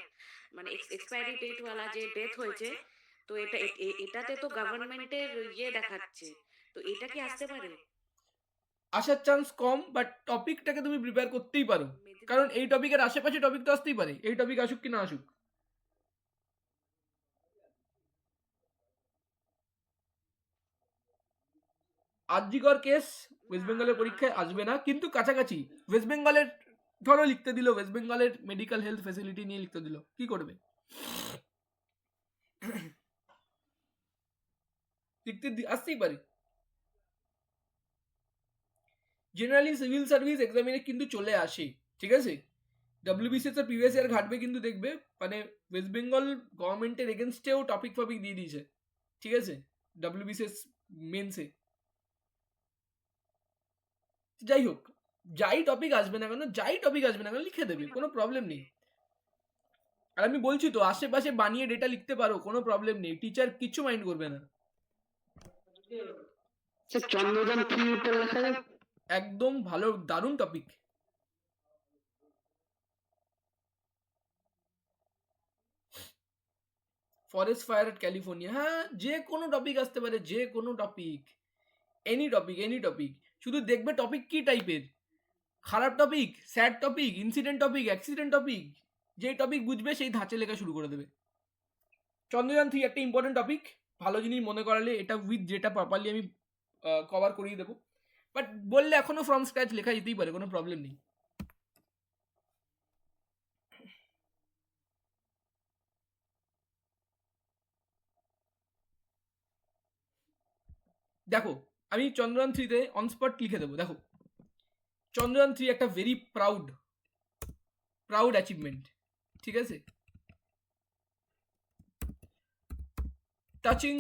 মানে এক্সপায়ারি ডেট ওয়ালা যে ডেথ হয়েছে, তো এটাতে তো গভর্নমেন্টের ইয়ে দেখাচ্ছে, তো এটা কি আসতে পারে? আসার চান্স কম, বাট টপিকটাকে তুমি প্রিপেয়ার করতেই পারো, কারণ এই টপিকের আশেপাশে টপিক তো আসতেই পারে, এই টপিক আসুক কি না আসুক। আরজিকর কেস ওয়েস্ট বেঙ্গলের পরীক্ষায় আসবে না, কিন্তু কাছাকাছি ওয়েস্ট বেঙ্গলের ধরো লিখতে দিল, ওয়েস্ট বেঙ্গলের মেডিকেল হেলথ ফেসিলিটি নিয়ে লিখতে দিল, কি করবে? লিখতে আসতেই পারে, জেনারেলি সিভিল সার্ভিস এক্সামিনে কিন্তু চলে আসে, ঠিক আছে। ডব্লিউবিসিএস এর প্রিভিয়াস ইয়ার ঘাটবে কিন্তু দেখবে মানে ওয়েস্ট বেঙ্গল গভর্নমেন্টের এগেনস্টেও টপিক ফপিক দিয়ে দিয়েছে, ঠিক আছে, ডব্লিউবিসিএস মেন্সে। যাই হোক, যাই টপিক আসবে না কেন লিখে দেবে, কোনো প্রবলেম নেই। আর আমি বলছি তো আশেপাশে বানিয়ে ডেটা লিখতে পারো, কোনো প্রবলেম নেই, টিচার কিছু মাইন্ড করবে না। স্যার চন্দ্রযান 3 উপর লেখা যায়? একদম ভালো, দারুণ টপিক। ফরেস্ট ফায়ার এট ক্যালিফোর্নিয়া, হ্যাঁ যে কোনো টপিক আসতে পারে, যে কোনো টপিক, এনি টপিক। শুধু দেখবে টপিক কি টাইপের, খারাপ topic, sad topic, incident topic, accident topic, যে টপিক বুঝবে সেই ধাঁচে লেখা শুরু করে দেবে। চন্দ্রযান 3 একটা ইম্পর্টেন্ট টপিক, ভালো জিনিস মনে করালে এটা উইথ যেটা প্রপারলি আমি কভার করিয়ে দেবো, বাট বললে এখনো ফ্রম স্ক্র্যাচ লেখা যেতেই পারে, কোনো প্রবলেম নেই। দেখো আমি চন্দ্রযান 3-তে অনস্পট লিখে দেবো। দেখো চন্দ্রযান 3 একটা ভেরি প্রাউড অ্যাচিভমেন্ট, ঠিক আছে। টাচিং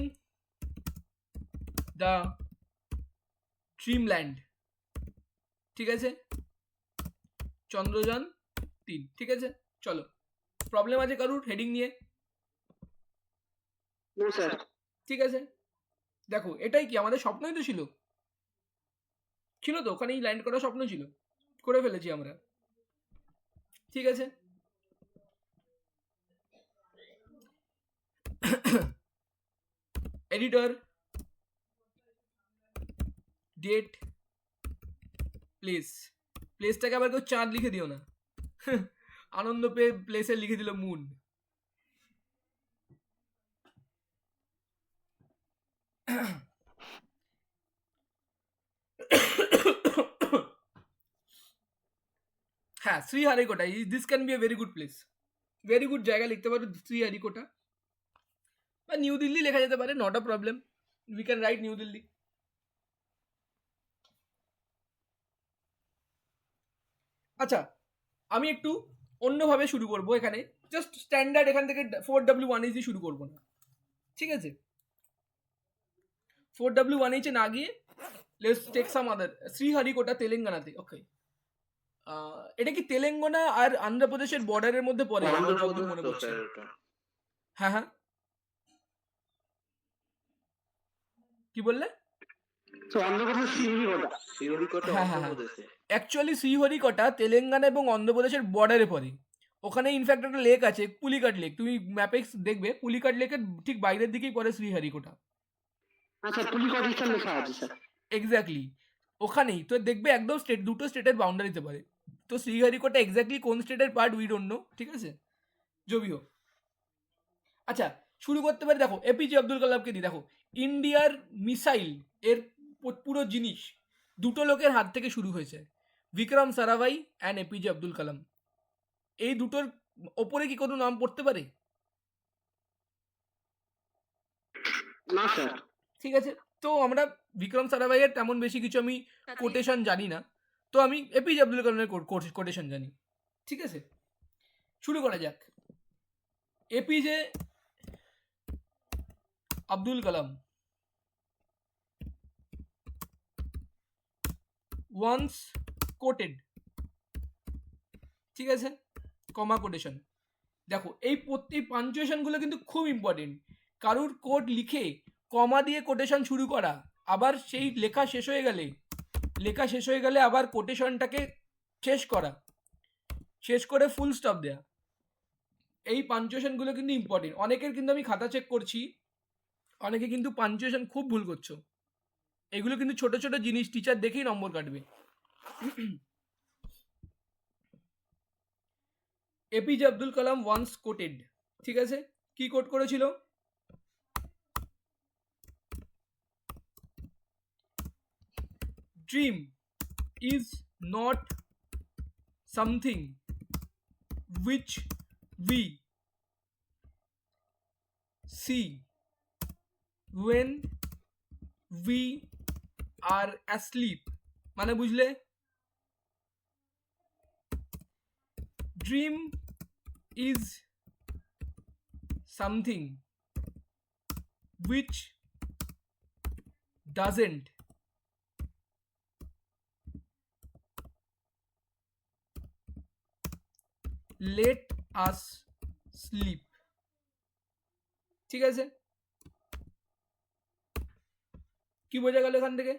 দ্য ড্রিমল্যান্ড, ঠিক আছে, চন্দ্রযান 3, ঠিক আছে। চলো, প্রবলেম আছে কারুর হেডিং নিয়ে? No sir. ঠিক আছে, দেখো এটাই কি আমাদের স্বপ্নই তো ছিল তো, ওখানেই ল্যান্ড করার স্বপ্ন ছিল, করে ফেলেছি আমরা, ঠিক আছে। এডিটর, ডেট, প্লেসটাকে আবার কেউ চাঁদ লিখে দিও না, আনন্দ পেয়ে প্লেসে লিখে দিল মুন। হ্যাঁ, Sriharikota, this can be a very good place, very good জায়গা লিখতে পারো শ্রীহারিকোটা, বা নিউ দিল্লি লেখা যেতে পারে, not a problem, we can write new Delhi. আচ্ছা, আমি একটু অন্যভাবে শুরু করব, এখানে জাস্ট স্ট্যান্ডার্ড এখান থেকে 4W1H দিয়ে শুরু করব না, ঠিক আছে। 4W1H না গিয়ে লেটস টেক সাম আদার। শ্রীহারিকোটা তেলেঙ্গানাতে, ওকে। এটা কি তেলেঙ্গানা আর অন্ধ্রপ্রদেশের বর্ডারের মধ্যে পড়ে আমার যতদূর মনে পড়ছে। হ্যাঁ হ্যাঁ, কি বললে? অন্ধ্রপ্রদেশ শ্রীহরিকোটা। হ্যাঁ হ্যাঁ হ্যাঁ, অ্যাকচুয়ালি শ্রীহরিকোটা তেলেঙ্গানা এবং অন্ধ্রপ্রদেশের বর্ডারে পড়ে। ওখানে ইনফ্যাক্ট একটা লেক আছে, পুলিকাট লেক, তুমি ম্যাপে দেখবে পুলিকাট লেকের ঠিক বাইরের দিকেই পড়ে শ্রীহরিকোটা। আচ্ছা, পুলিকাট স্টার লেখা আছে স্যার। এক্স্যাক্টলি, ওখানেই তো দেখবে একদম দুটো স্টেটের বাউন্ডারিতে পারে। তো শ্রীহরিকোটা এক্স্যাক্টলি কোন স্টেটের পার্ট উই ডোন্ট নো, ঠিক আছে, জবি হোক। আচ্ছা, শুরু করতে পারি, দেখো এপিজে আব্দুল কালামকে দিই। দেখো ইন্ডিয়ার মিসাইল এর পুরো জিনিস দুটো লোকের হাত থেকে শুরু হয়েছে, বিক্রম সারাভাই অ্যান্ড এপিজে আব্দুল কালাম। এই দুটোর ওপরে কি কোনো নাম পড়তে পারে? না স্যার। ঠিক আছে, তো আমরা বিক্রম সারাভাইয়ের তেমন বেশি কিছু আমি কোটেশন জানি না, তো আমি এপিজে আব্দুল কালামের কোটেশন জানি, ঠিক আছে। শুরু করা যাক। APJ Abdul Kalam once coated, ঠিক আছে, কমা কোটেশন। দেখো এই পাঞ্চুয়েশনগুলো কিন্তু খুব ইম্পর্টেন্ট। কারুর কোড লিখে কমা দিয়ে কোটেশন শুরু করা, আবার সেই লেখা শেষ হয়ে গেলে আবার কোটেশনটাকে শেষ করে ফুল স্টপ দেয়া, এই পাঞ্চুয়েশনগুলো কিন্তু ইম্পর্টেন্ট। অনেকের কিন্তু আমি খাতা চেক করছি, অনেকে কিন্তু পাঞ্চুয়েশন খুব ভুল করছো। এগুলো কিন্তু ছোট ছোট জিনিস, টিচার দেখেই নম্বর কাটবে। APJ Abdul Kalam once coated, ঠিক আছে, কি কোট করেছিল? Dream is not something which we see when we are asleep, মানে বুঝলে? Dream is something which doesn't let us sleep. ঠিক আছে? কি বোঝা গেল এখান থেকে?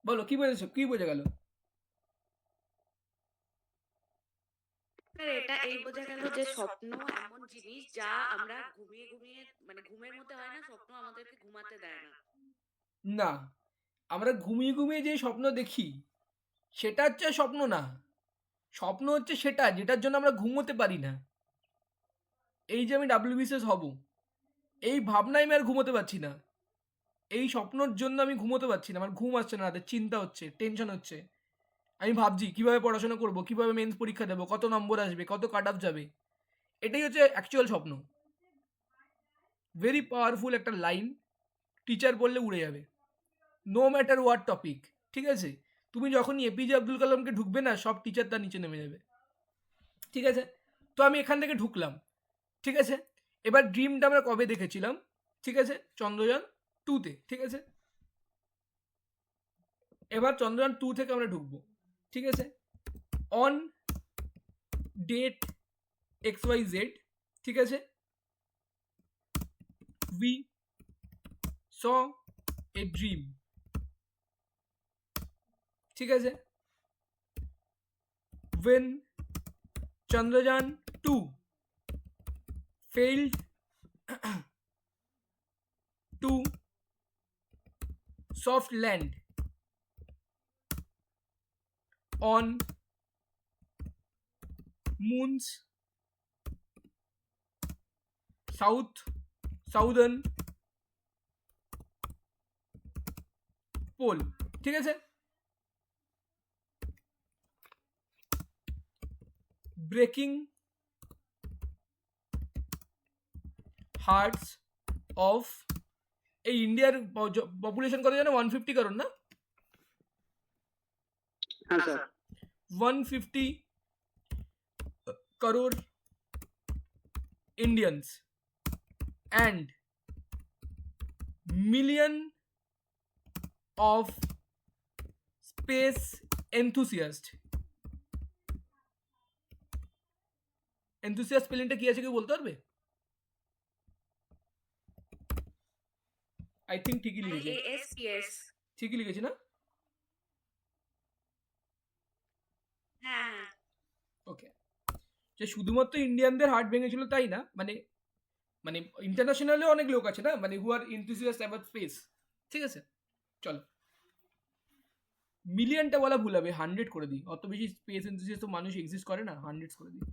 বলো কি বোঝা গেল? স্যার এটা এই বোঝা গেল যে স্বপ্ন এমন জিনিস যা আমরা ঘুমিয়ে ঘুমিয়ে মানে ঘুমের মধ্যে হয় না, স্বপ্ন আমাদেরকে ঘুমাতে দেয় না। না, আমরা ঘুমিয়ে ঘুমিয়ে যে স্বপ্ন দেখি সেটা হচ্ছে স্বপ্ন না। স্বপ্ন হচ্ছে সেটা যেটার জন্য আমরা ঘুমোতে পারি না। এই যে আমি WBCS হব, এই ভাবনায় আমি আর ঘুমোতে পারছি না। এই স্বপ্নর জন্য আমি ঘুমোতে পারছি না, আমার ঘুম আসছে না, রাতে চিন্তা হচ্ছে, টেনশন হচ্ছে। আমি ভাবছি কিভাবে পড়াশোনা করব, কিভাবে মেন্স পরীক্ষা দেবো, কত নম্বর আসবে, কত কাট অফ যাবে। এটাই হচ্ছে অ্যাকচুয়াল স্বপ্ন। ভেরি পাওয়ারফুল একটা লাইন, টিচার বললে উড়ে যাবে। নো ম্যাটার হোয়াট টপিক, ঠিক আছে? তুমি যখনই APJ আব্দুল কালামকে ঢুকবে না, সব টিচার তার নিচে নেমে যাবে। ঠিক আছে? তো আমি এখান থেকে ঢুকলাম, ঠিক আছে? এবার ড্রিমটা আমরা কবে দেখেছিলাম, ঠিক আছে? চন্দ্রযান 2-তে, ঠিক আছে? এবার চন্দ্রযান 2 থেকে আমরা ঢুকবো, ঠিক আছে? অন ডেট XYZ, ঠিক আছে, we saw a dream, ঠিক আছে? when Chandrayaan 2 failed to soft land on moon's southern pole, ঠিক আছে? breaking hearts of এই ইন্ডিয়ার পপুলেশন কত জানো? 150 কারণ না? হ্যাঁ sir 150 crore Indians and million of space enthusiast. enthusiast স্পেলিংটা কি আছে কেউ বলতে পারবে? আই থিঙ্ক ঠিকই লিখেছি, ASPS। ঠিকই লিখেছি না? হ্যাঁ ওকে। যে শুধুমাত্র ইন্ডিয়ানদের হার্ট ভেঙেছিল তাই না, মানে মানে ইন্টারন্যাশনালেও অনেক লোক আছে না, মানে হু আর ইন্থুসিয়াস্ট অ্যাবাউট স্পেস, ঠিক আছে? চলো মিলিয়নটা বলা ভুল হবে, 100 করে দিই। অত বেশি স্পেস এনথুসিয়াস্ট তো মানুষ এক্সিস্ট করে না, 100 করে দিই,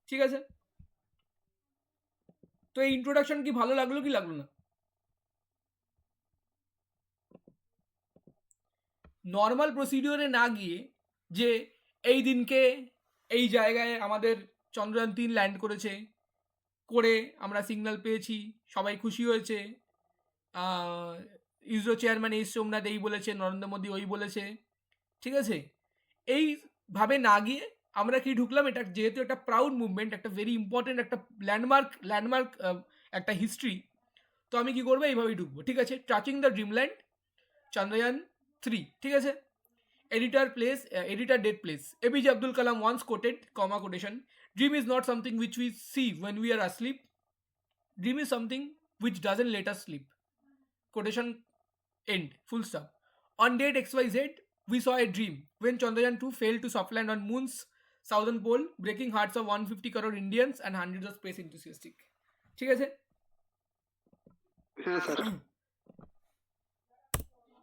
ঠিক আছে? তো এই ইন্ট্রোডাকশন কি ভালো লাগলো কি লাগলো না? নর্মাল প্রসিডিওরে না গিয়ে যে এই দিনকে এই জায়গায় আমাদের চন্দ্রযান 3 ল্যান্ড করেছে, করে আমরা সিগন্যাল পেয়েছি, সবাই খুশি হয়েছে, ইসরো চেয়ারম্যান এস সোমনাথ এই বলেছে, নরেন্দ্র মোদী ওই বলেছে, ঠিক আছে? এইভাবে না গিয়ে আমরা কি ঢুকলাম, এটা যেহেতু একটা প্রাউড মুভমেন্ট, একটা ভেরি ইম্পর্টেন্ট একটা ল্যান্ডমার্ক একটা হিস্ট্রি, তো আমি কি করবো, এইভাবেই ঢুকবো, ঠিক আছে? টাচিং দ্য ড্রিমল্যান্ড, চন্দ্রযান 3, ঠিক আছে? editor date place. APJ Abdul Kalam once quoted, comma quotation, dream is not something which we see when we are asleep. Dream is something which doesn't let us sleep. Quotation end, full stop. On date XYZ, we saw a dream when Chandrayaan 2 failed to soft land on moon's southern pole, breaking hearts of 150 crore Indians and hundreds of space enthusiastic. ঠিক আছে? হ্যাঁ sir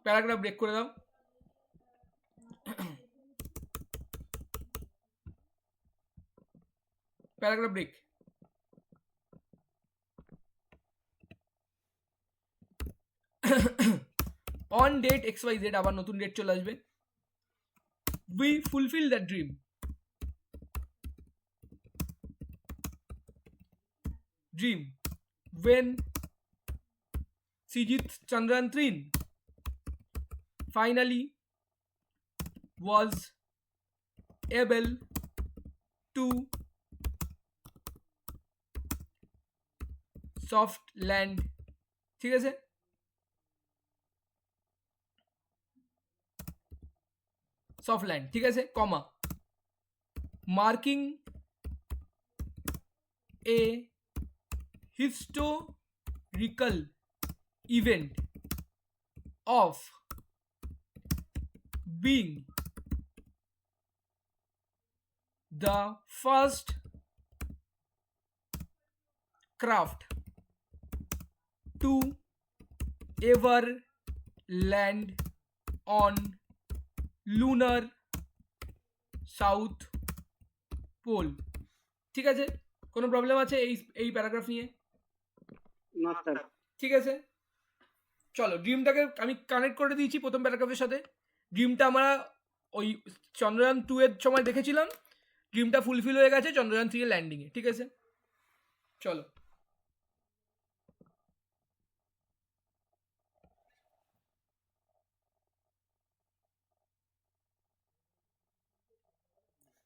paragraph break করে দাও। Paragraph break. On date XYZ, আবার নতুন date চলে আসবে। We fulfill that dream. dream when Sijit Chandran Trin finally was able to soft land, ঠিক আছে? সফট ল্যান্ড, ঠিক আছে, comma, marking a historical event of being the first craft to ever land on lunar south pole, ঠিক আছে? কোনো problem আছে এই paragraph নিয়ে? না স্যার। ঠিক আছে, চলো ড্রিমটাকে আমি কানেক্ট করে দিয়েছি প্রথম প্যারাগ্রাফের সাথে। ড্রিমটা আমরা ওই চন্দ্রযান 2 এর সময় দেখেছিলাম, ড্রিমটা ফুলফিল হয়ে গেছে চন্দ্রযান 3 এর ল্যান্ডিংয়ে, ঠিক আছে? চলো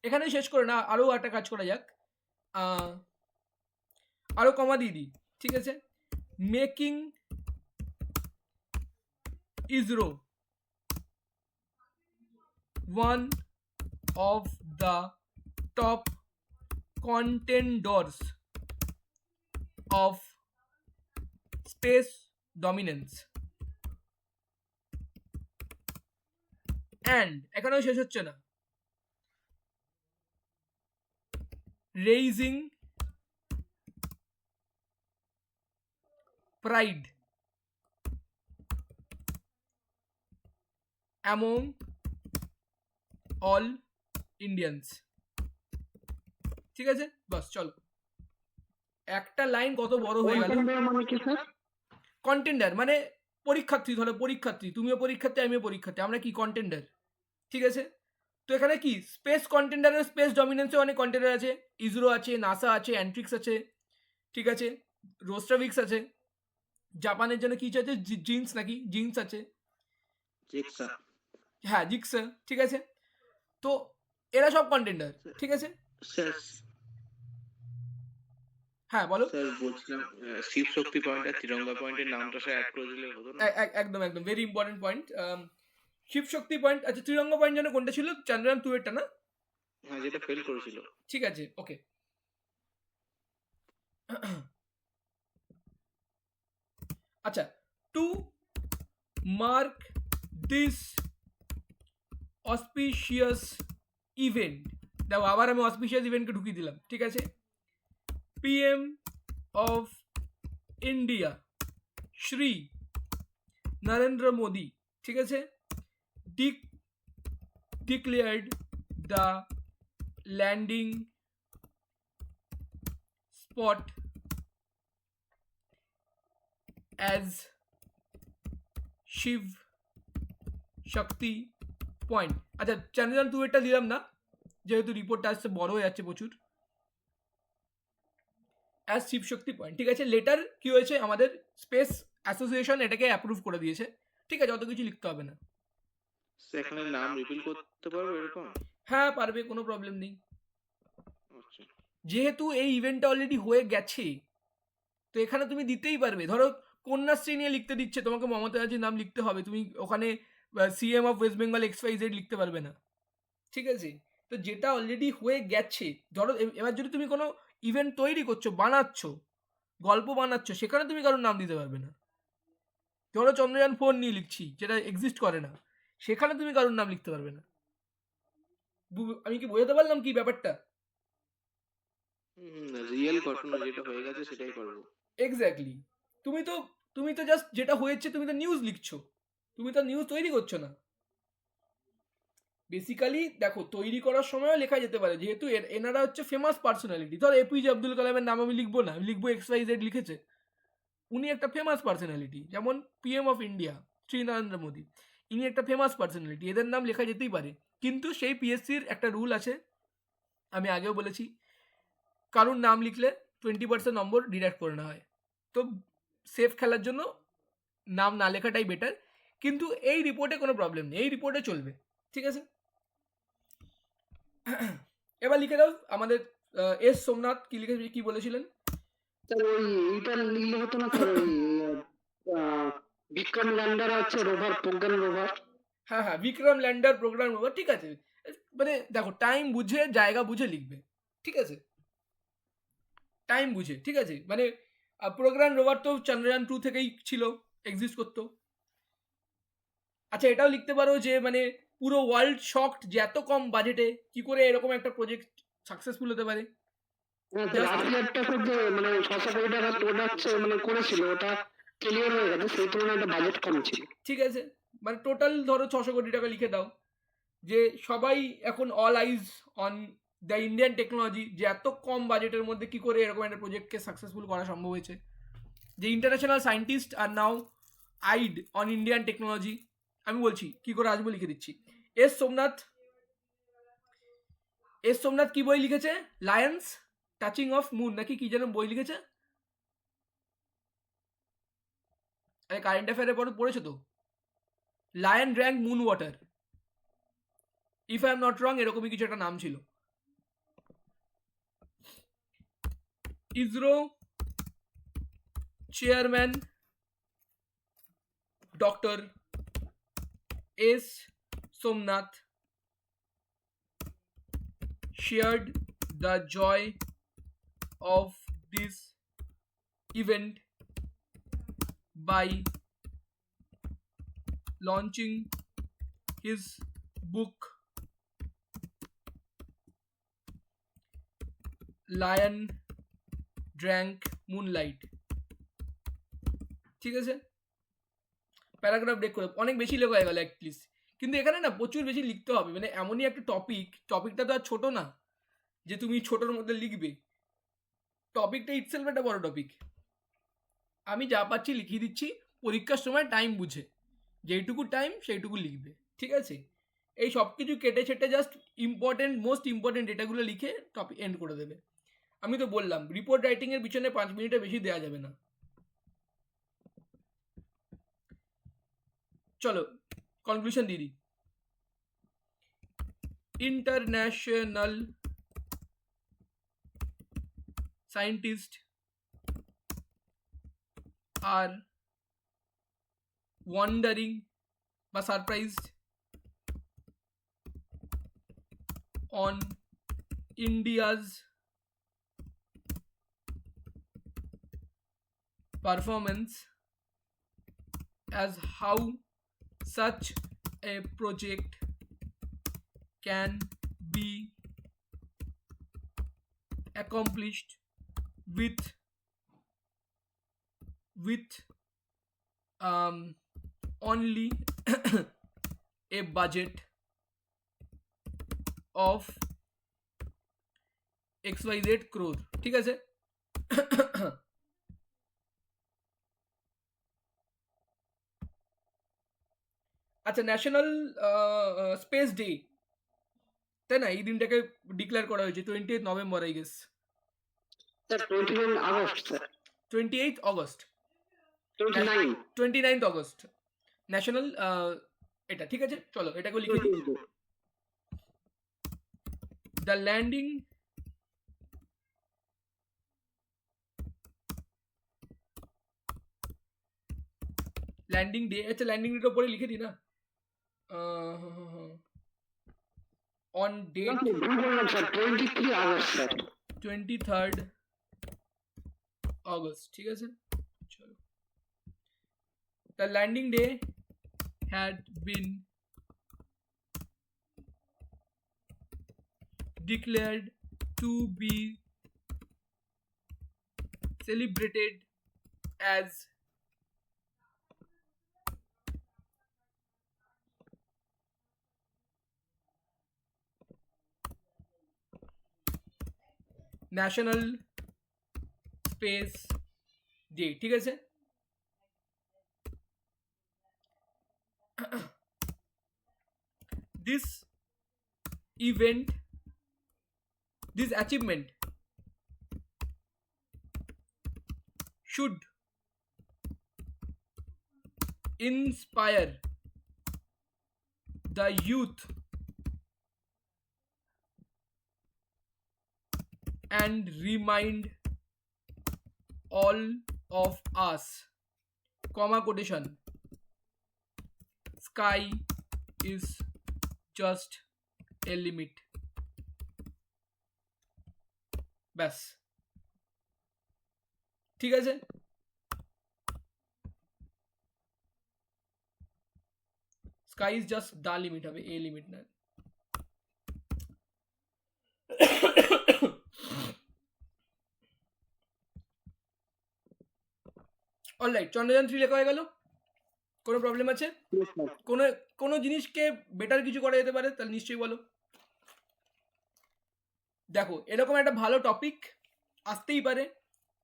এখানেই শেষ করে না, আরও একটা কাজ করা যাক, আরও কমা দিয়ে দিই, ঠিক আছে? Making ISRO one of the top contenders of space dominance and এখানেও শেষ হচ্ছে না, raising pride among all Indians, ঠিক আছে? বাস চলো, একটা লাইন কত বড় হয়ে গেল। Contender মানে কি স্যার? কন্টেন্ডার মানে পরীক্ষার্থী, ধরো পরীক্ষার্থী, তুমিও পরীক্ষার্থী আমিও পরীক্ষার্থী, আমরা কি কন্টেন্ডার, ঠিক আছে? তো এখানে কি স্পেস কন্টেন্ডারের স্পেস ডমিনেন্সে অনেক কন্টেন্ডার আছে, ইসরো আছে, নাসা আছে, অ্যান্ট্রিক্স আছে, ঠিক আছে, রোস্টাভিক্স আছে, জাপানের জন্য কি আছে, জিন্স নাকি জিন্স আছে, জেক্সা। হ্যাঁ জিক্সা, ঠিক আছে? তো এরা সব কন্টেন্ডার, ঠিক আছে? স্যার হ্যাঁ বলো। স্যার বলছিলাম শিব শক্তি পয়েন্ট আর তিরঙ্গা পয়েন্টের নামটা স্যার অ্যাড করে দিলে হতো না? একদম একদম very important point. Shiva Shakti point, আচ্ছা ত্রিরঙ্গ পয়েন্ট যেন কোনটা ছিল, চন্দ্রযান 2 এরটা না? হ্যাঁ, যেটা ফেল করেছিল। ঠিক আছে, ওকে। আচ্ছা, to mark this auspicious event, দেখো আবার আমি অসপিশিয়াস ইভেন্টকে ঢুকিয়ে দিলাম, ঠিক আছে? PM of India Shri Narendra Modi, ঠিক আছে, declared the landing spot as Shiv Shakti point. আচ্ছা চন্দ্রযান 2 এরটা দিলাম না, যেহেতু রিপোর্টটা আসছে বড় হয়ে যাচ্ছে প্রচুর। অ্যাজ শিব শক্তি পয়েন্ট, ঠিক আছে? লেটার কি হয়েছে, আমাদের স্পেস অ্যাসোসিয়েশন এটাকে অ্যাপ্রুভ করে দিয়েছে, ঠিক আছে? অত কিছু লিখতে হবে না। এখানে নাম রিভিল করতে পারবো এরকম? হ্যাঁ পারবে, কোনো প্রবলেম নেই। আচ্ছা, যেহেতু এই ইভেন্টটা অলরেডি হয়ে গেছে, তো এখানে তুমি দিতেই পারবে। ধরো কন্যাশ্রী নিয়ে লিখতে দিচ্ছে তোমাকে, মমতা ব্যানার্জির নাম লিখতে হবে, তুমি ওখানে CM of West Bengal XYZ লিখতে পারবে না, ঠিক আছে? তো যেটা অলরেডি হয়ে গেছে, ধরো এবার যদি তুমি কোনো ইভেন্ট তৈরি করছো, বানাচ্ছ, গল্প বানাচ্ছ, সেখানে তুমি কারোর নাম দিতে পারবে না। ধরো চন্দ্রযান 4 নিয়ে লিখছি, যেটা এক্সিস্ট করে না, সেখানে তুমি কারোর নাম লিখতে পারবে না। আমি কি বোঝাতে পারলাম কি ব্যাপারটা? রিয়েল ঘটনা যেটা হয়ে গেছে সেটাই করবো। এক্স্যাক্টলি। তুমি তো জাস্ট যেটা হয়েছে, তুমি তো নিউজ লিখছো, তুমি তো নিউজ তৈরি করছো না। বেসিক্যালি দেখো, তৈরি করার সময়ও লেখা যেতে পারে, যেহেতু এনারা হচ্ছে ফেমাস পার্সোনালিটি। ধর APJ আব্দুল কালামের নাম আমি লিখবো না, আমি লিখবো XYZ লিখেছে, উনি একটা ফেমাস পার্সোনালিটি। যেমন PM of India Shri Narendra Modi, ইনি একটা ফেমাস পার্সোনালিটি, এদের নাম লেখা যেতেই পারে। কিন্তু সেই PSCর একটা রুল আছে, আমি আগেও বলেছি, কারুর নাম লিখলে 20% নম্বর ডিডাক্ট করে নেওয়া হয়। তো সেফ খেলার জন্য নাম না লেখাটাই বেটার, কিন্তু এই রিপোর্টে কোনো প্রবলেম নেই, এই রিপোর্টে চলবে, ঠিক আছে। এবার লিখে দাও আমাদের এস সোমনাথ কি লিখে কি বলেছিলেন। স্যার ওই এইটা লিখলে হতো না স্যার, ওই বিক্রম ল্যান্ডার আছে রোভার, প্রজ্ঞান রোভার। হ্যাঁ হ্যাঁ, বিক্রম ল্যান্ডার প্রোগ্রাম রোভার, ঠিক আছে। মানে দেখো টাইম বুঝে জায়গা বুঝে লিখবে, ঠিক আছে, টাইম বুঝে, ঠিক আছে। মানে প্রোগ্রাম রোভার তো চন্দ্রযান 2 থেকেই ছিল, এক্সিস্ট করতো। আচ্ছা এটাও লিখতে পারো যে মানে পুরো ওয়ার্ল্ড শকড যে এত কম বাজেটে কি করে এরকম একটা প্রজেক্ট সাকসেসফুল হতে পারে। রাশিয়ারটা যে মানে 600 কোটি টাকা প্রোডাক্ট মানে করেছিল, ওটা ক্লিয়ার হয়ে গেছে, সেই তুলনায় একটা বাজেট কম ছিল। ঠিক আছে, মানে টোটাল ধরো 600 কোটি টাকা লিখে দাও, যে সবাই এখন all eyes on the Indian technology, যে এত কম বাজেটের মধ্যে কি করে এরকম একটা প্রজেক্টকে সাকসেসফুল করা সম্ভব হয়েছে, যে international scientist are now eyed on Indian technology. আমি বলছি কি করে আসবো, লিখে দিচ্ছি। এস সোমনাথ, এস সোমনাথ কি বই লিখেছে, লায়ন্স টাচিং অফ মুন নাকি কি যেন বই লিখেছে। আরে কারেন্ট অ্যাফেয়ারে পড়েছো তো, lion drank moon water, if I am not wrong এরকমই কিছু একটা নাম ছিল। ISRO chairman doctor S Somnath shared the joy of this event by launching his book Lion Drank Moonlight, ঠিক আছে। প্যারাগ্রাফ ব্রেক করে অনেক বেশি লেখা হয়ে গেল অ্যাটলিস্ট, কিন্তু এখানে না প্রচুর বেশি লিখতে হবে, মানে এমনই একটা টপিকটা তো আর ছোট না যে তুমি ছোটোর মধ্যে লিখবে, টপিকটা ইটসেলফ একটা বড় টপিক। আমি যা পাচ্ছি লিখিয়ে দিচ্ছি, পরীক্ষার সময় টাইম বুঝে যেইটুকু টাইম সেইটুকু লিখবে, ঠিক আছে। এই সব কিছু কেটে ছেটে জাস্ট ইম্পর্টেন্ট মোস্ট ইম্পর্টেন্ট ডেটাগুলো লিখে টপিক এন্ড করে দেবে। আমি তো বললাম রিপোর্ট রাইটিংয়ের পিছনে 5 মিনিটের বেশি দেওয়া যাবে না। চলো কনক্লুশন দিয়ে দিই। ইন্টারন্যাশনাল সায়েন্টিস্ট আর wondering বা surprised on India's performance as how such a project can be accomplished with only a budget of XYZ crore, ঠিক আছে। আচ্ছা ন্যাশনাল স্পেস ডে, তাই না, এই দিনটাকে ডিক্লেয়ার করা হয়েছে 28 November I guess, sir 29 August sir, 28 August, 29 29 August national এটা, ঠিক আছে। চলো এটাকে লিখে দিই। দ্য ল্যান্ডিং ডে, আচ্ছা ল্যান্ডিং ডেটার উপরে লিখে দিই না, on date 23 August sir, 23rd August, ঠিক আছে। চলো, the landing day had been declared to be celebrated as National Space Day, ঠিক আছে। This achievement should inspire the youth and remind all of us, comma quotation, sky is just a limit. ব্যাস, ঠিক আছে? Sky is just the limit হবে, a limit না। Alright, Chandrayaan 3 লেখা হয়ে গেল। কোনো প্রবলেম আছে? কোনো কোনো জিনিসকে বেটার কিছু করা যেতে পারে তাহলে নিশ্চয়ই বলো। দেখো, এরকম একটা ভালো টপিক আসতেই পারে।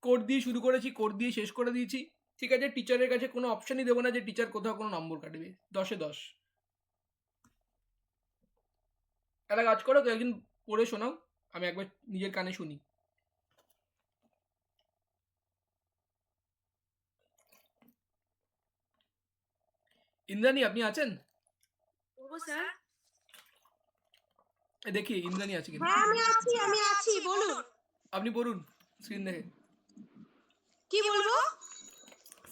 কোড দিয়ে শুরু করেছি, কোড দিয়ে শেষ করে দিয়েছি, ঠিক আছে? টিচারের কাছে কোনো অপশনই দেবো না যে টিচার কোথাও কোনো নম্বর কাটবে। 10-এ 10। একটা কাজ করো, তো একদিন পড়ে শোনাও, আমি একবার নিজের কানে শুনি। ইন্দ্রাণী, আপনি আছেন? বলবো স্যার? দেখি ইন্দ্রাণী আছে কিনা। হ্যাঁ আমি আছি বলুন। আপনি পড়ুন স্ক্রিন দেখে। কি বলবো?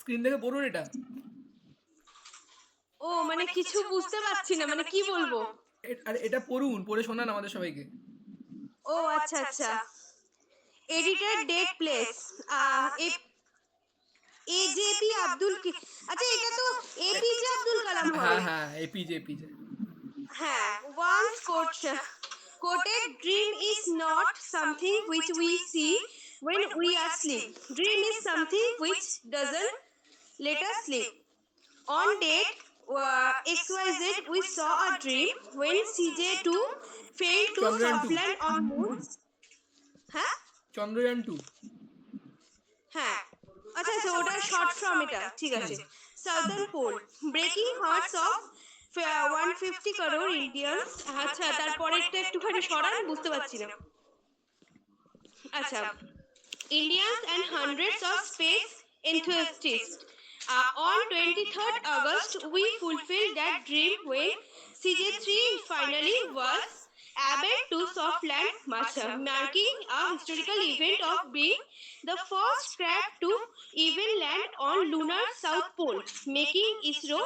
স্ক্রিন দেখে পড়ুন এটা। ও মানে কিছু বুঝতে পারছি না, মানে কি বলবো? আর এটা পড়ুন, পড়ে শোনান আমাদের সবাইকে। ও আচ্ছা আচ্ছা। এডিটেড ডেট প্লেস এজেপি আব্দুল কি, আচ্ছা এটা তো এপিজে আব্দুল কালাম হ্যাঁ হবে। হ্যাঁ, এপিজে এপিজে। হ্যাঁ, once quoted, dream is not something which we see when we are asleep. Dream is something which doesn't let us sleep. On date XYZ, we saw a dream when CJ2 failed to Chandrayaan 2. soft land on moon. হ্যাঁ চন্দ্রযান 2। হ্যাঁ আচ্ছা আচ্ছা, ওটা short form, এটা ঠিক আছে। Southern pole, breaking hearts of 150 crore Indians. আচ্ছা, তারপরেরটা একটুখানি সরান, বুঝতে পারছি না। আচ্ছা, Indians and hundreds of space enthusiasts. On 23rd August, we fulfilled that dream when CJ3 finally was able to soft land Mars, marking a historical event of being the first craft to even land on lunar south pole, making ISRO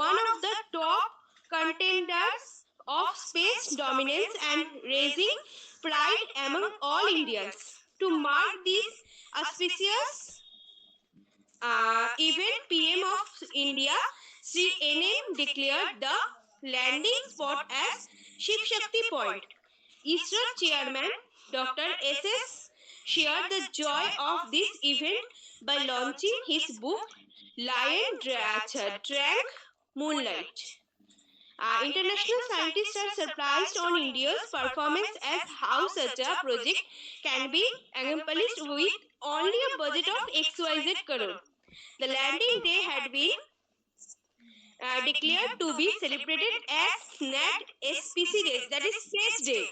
one of the top contenders of space dominance and raising pride among all Indians. To mark this auspicious event, PM of India, Sri NM, declared the landing spot as Shiv Shakti Point. ISRO Chairman Dr. S.S. shared the joy of this event by launching his book Lion Drank Moonlight. International scientists are surprised on India's performance as how such a project can be accomplished with only a budget of XYZ crore. The landing day had been declared to be celebrated as SNAT SPC Day, that is Space Day.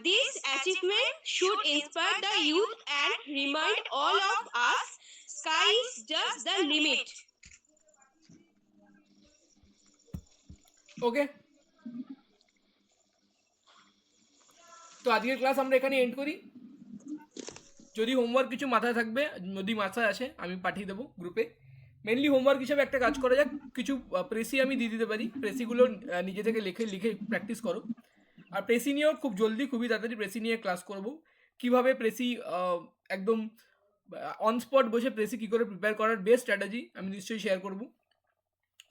This achievement should inspire the youth and remind all of us sky is just the limit. ওকে, তো আজকের class আমরা এখানে and করি। যদি homework কিছু মাথায় থাকবে, যদি মাথায় আসে আমি পাঠিয়ে দেবো গ্রুপে। মেনলি হোমওয়ার্ক হিসাবে একটা কাজ করা যাক, কিছু প্রেসি আমি দিয়ে দিতে পারি, প্রেসিগুলো নিজে থেকে লিখে প্র্যাকটিস করো। আর প্রেসি নিয়েও খুব জলদি, খুবই তাড়াতাড়ি প্রেসি নিয়ে ক্লাস করব। কীভাবে প্রেসি একদম অন স্পট বসে প্রেসি কী করে প্রিপেয়ার করার বেস্ট স্ট্র্যাটেজি আমি নিশ্চয়ই শেয়ার করব।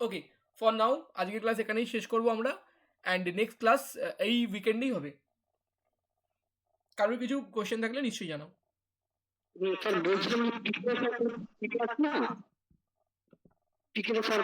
ওকে, ফর নাও আজকের ক্লাস এখানেই শেষ করবো আমরা, অ্যান্ড নেক্সট ক্লাস এই উইকেন্ডেই হবে। কারোর কিছু কোশ্চেন থাকলে নিশ্চয়ই জানাও। স্যার বলছিলাম, টিকে আছে না? টিকে স্যার